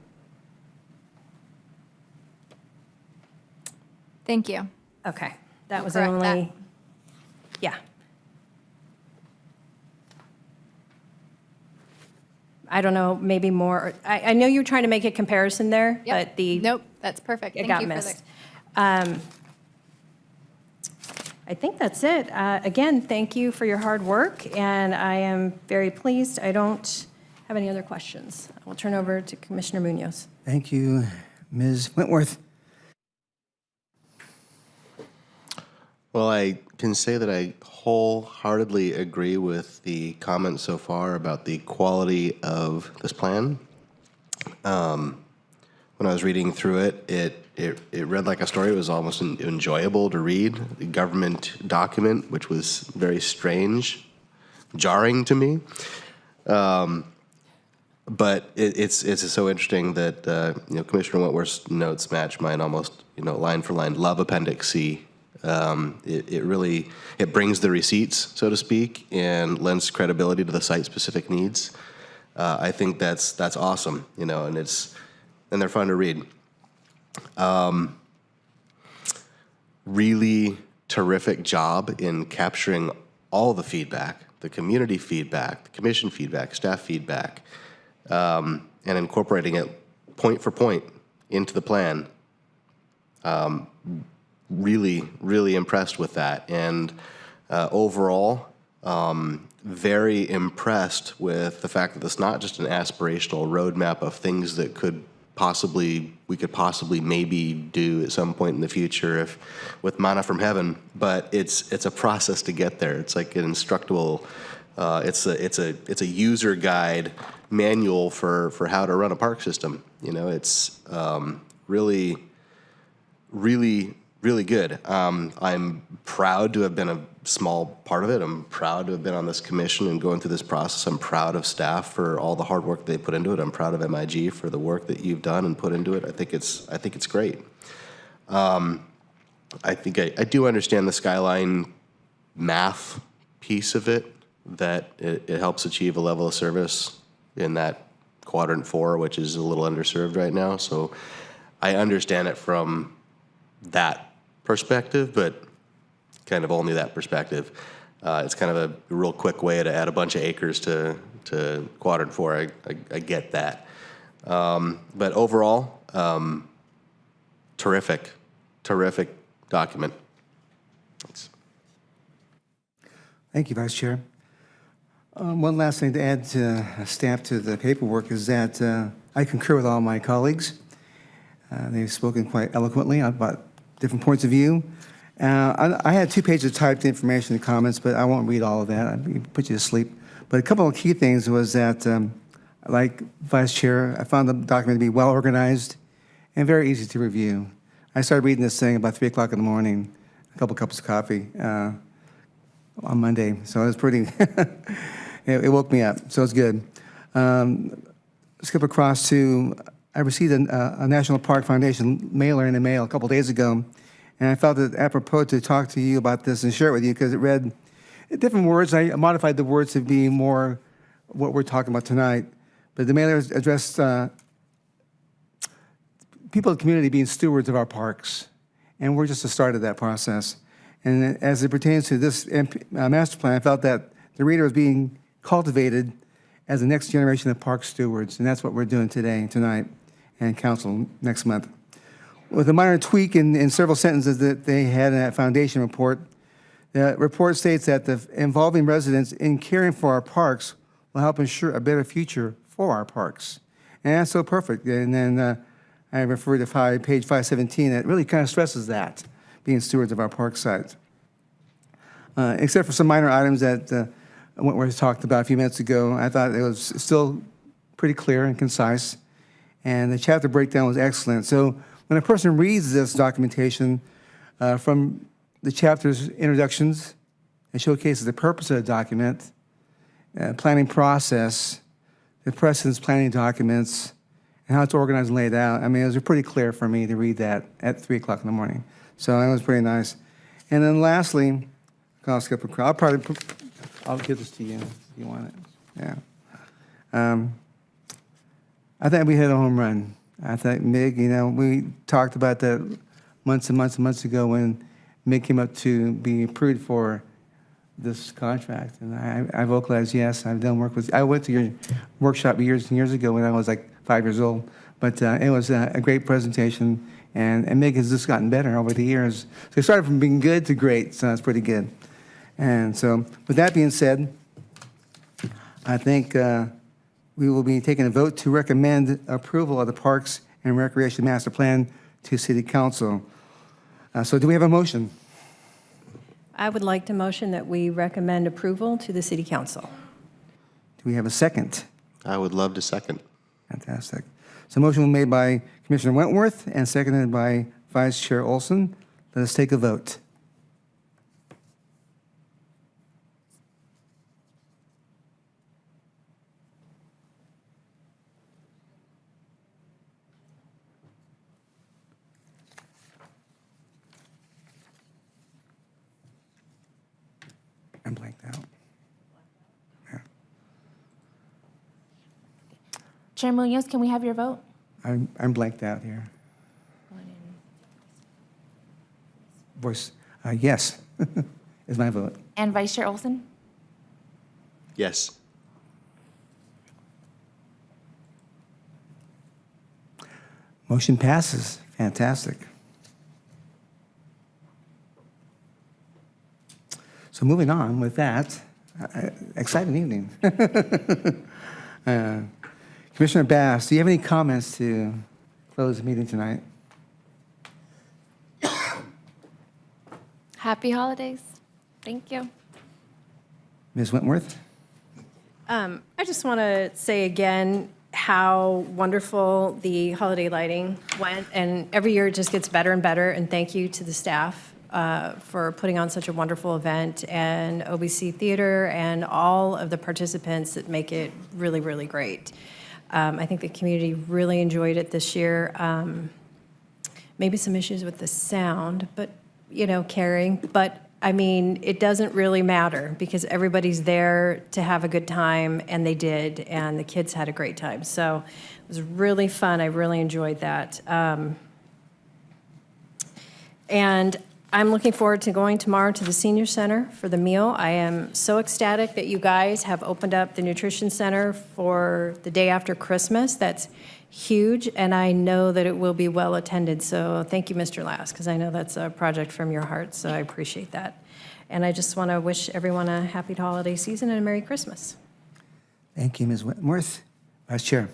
Thank you. Okay, that was Correct only, that. yeah. I don't know, maybe more, I know you're trying to make a comparison there, Yep. but the. Nope, that's perfect. It Thank got you missed. I think that's it. Again, thank you for your hard work, and I am very pleased. I don't have any other questions. I will turn over to Commissioner Munoz. Thank you, Ms. Wentworth. Well, I can say that I wholeheartedly agree with the comments so far about the quality of this plan. When I was reading through it, it read like a story. It was almost enjoyable to read. The government document, which was very strange, jarring to me. But it's so interesting that Commissioner Wentworth's notes match mine almost line for line. Love Appendix C. It really brings the receipts, so to speak, and lends credibility to the site-specific needs. I think that's awesome, and they're fun to read. Really terrific job in capturing all the feedback, the community feedback, the commission feedback, staff feedback, and incorporating it point for point into the plan. Really, really impressed with that. And overall, very impressed with the fact that it's not just an aspirational roadmap of things that we could possibly maybe do at some point in the future with manna from heaven, but it's a process to get there. It's like an instructable, it's a user guide manual for how to run a park system. It's really, really, really good. I'm proud to have been a small part of it. I'm proud to have been on this commission and going through this process. I'm proud of staff for all the hard work they put into it. I'm proud of MIG for the work that you've done and put into it. I think it's great. I think I do understand the Skyline math piece of it, that it helps achieve a level of service in that quadrant 4, which is a little underserved right now. So I understand it from that perspective, but kind of only that perspective. It's kind of a real quick way to add a bunch of acres to quadrant 4. I get that. But overall, terrific document. Thanks. Thank you, Vice Chair. One last thing to add to staff to the paperwork is that I concur with all my colleagues. They've spoken quite eloquently about different points of view. I had 2 pages of typed information and comments, but I won't read all of that. I'd put you to sleep. But a couple of key things was that, like Vice Chair, I found the document to be well organized and very easy to review. I started reading this thing about 3 o'clock in the morning, a couple cups of coffee on Monday. So it was pretty, it woke me up. So it's good. Skip across to, I received a National Park Foundation mailer in the mail a couple days ago, and I felt it apropos to talk to you about this and share it with you because it read different words. I modified the words to be more what we're talking about tonight. But the mailer addressed people in the community being stewards of our parks, and we're just the start of that process. And as it pertains to this master plan, I felt that the reader was being cultivated as the next generation of park stewards, and that's what we're doing tonight, and council next month. With a minor tweak in several sentences that they had in that foundation report, the report states that the involving residents in caring for our parks will help ensure a better future for our parks. And that's so perfect. And then I refer to page 517, that really kind of stresses that, being stewards of our park sites. Except for some minor items that Wentworth talked about a few minutes ago, I thought it was still pretty clear and concise, and the chapter breakdown was excellent. So when a person reads this documentation from the chapter's introductions, it showcases the purpose of the document, planning process, the precedence planning documents, and how it's organized and laid out. I mean, it was pretty clear for me to read that at 3 o'clock in the morning. So that was pretty nice. And then lastly, I'll skip a I'll give this to you if you want it. Yeah. I think we hit a home run. I think Mig, we talked about that months and months and months ago when Mig came up to be approved for this contract. And I vocalized, yes, I've done work with, I went to your workshop years and years ago when I was like 5 years old. But it was a great presentation, and Mig has just gotten better over the years. So it started from being good to great, so that's pretty good. And so with that being said, I think we will be taking a vote to recommend approval of the Parks and Recreation Master Plan to City Council. So do we have a motion? I would like to motion that we recommend approval to the City Council. Do we have a second? I would love to second. Fantastic. So motion was made by Commissioner Wentworth and seconded by Vice Chair Olson. Let us take a vote. I'm blanked out. Yeah. Chair Munoz, can we have your vote? I'm blanked out here. Voice, yes, is my vote. And Vice Chair Olson? Yes. Motion passes. Fantastic. So moving on with that, exciting evening. Commissioner Bass, do you have any comments to close the meeting tonight? Happy holidays. Thank you. Ms. Wentworth? I just want to say again how wonderful the holiday lighting went, and every year it just gets better and better, and thank you to the staff for putting on such a wonderful event, and OBC Theater and all of the participants that make it really, really great. I think the community really enjoyed it this year. Maybe some issues with the sound, but, carrying. But, I mean, it doesn't really matter because everybody's there to have a good time, and they did, and the kids had a great time. So it was really fun. I really enjoyed that. And I'm looking forward to going tomorrow to the Senior Center for the meal. I am so ecstatic that you guys have opened up the Nutrition Center for the day after Christmas. That's huge, and I know that it will be well attended. So thank you, Mr. Lass, because I know that's a project from your heart, so I appreciate that. And I just want to wish everyone a happy holiday season and a Merry Christmas. Thank you, Ms. Wentworth. Vice Chair.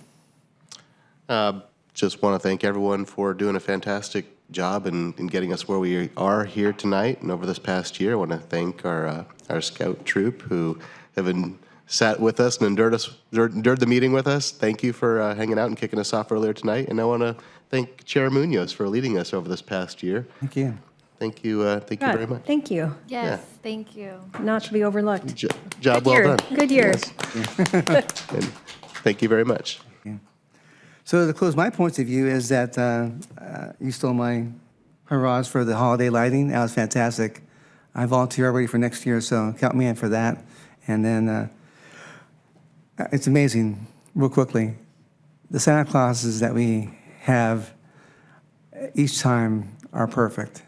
Just want to thank everyone for doing a fantastic job in getting us where we are here tonight and over this past year. I want to thank our scout troop who have sat with us and endured the meeting with us. Thank you for hanging out and kicking us off earlier tonight. And I want to thank Chair Munoz for leading us over this past year. Thank you. Thank you very much. Thank you. Yes, thank you. Not to be overlooked. Job Good well year. done. Good year. Yes. And thank you very much. So to close my points of view is that you stole my hurrahs for the holiday lighting. That was fantastic. I volunteer already for next year, so count me in for that. And then it's amazing, real quickly, the Santa Clauses that we have each time are perfect.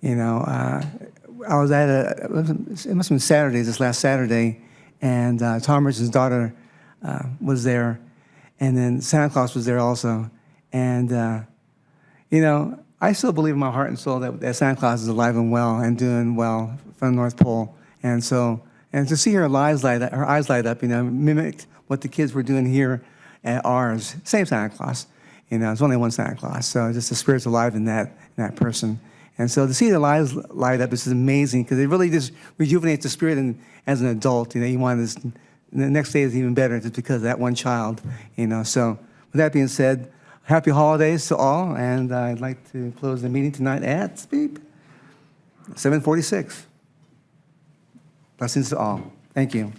I was at it must have been Saturday, this last Saturday, and Tom Rich's daughter was there, and then Santa Claus was there also. And, I still believe in my heart and soul that Santa Claus is alive and well and doing well from the North Pole. And so, and to see her eyes light up, mimicked what the kids were doing here at ours. Same Santa Claus. There's only one Santa Claus. So just the spirit's alive in that person. And so to see their lives light up, this is amazing because it really just rejuvenates the spirit. And as an adult, you want this. The next day is even better just because of that one child. So with that being said, happy holidays to all, and I'd like to close the meeting tonight at 7:46. Blessings to all. Thank you.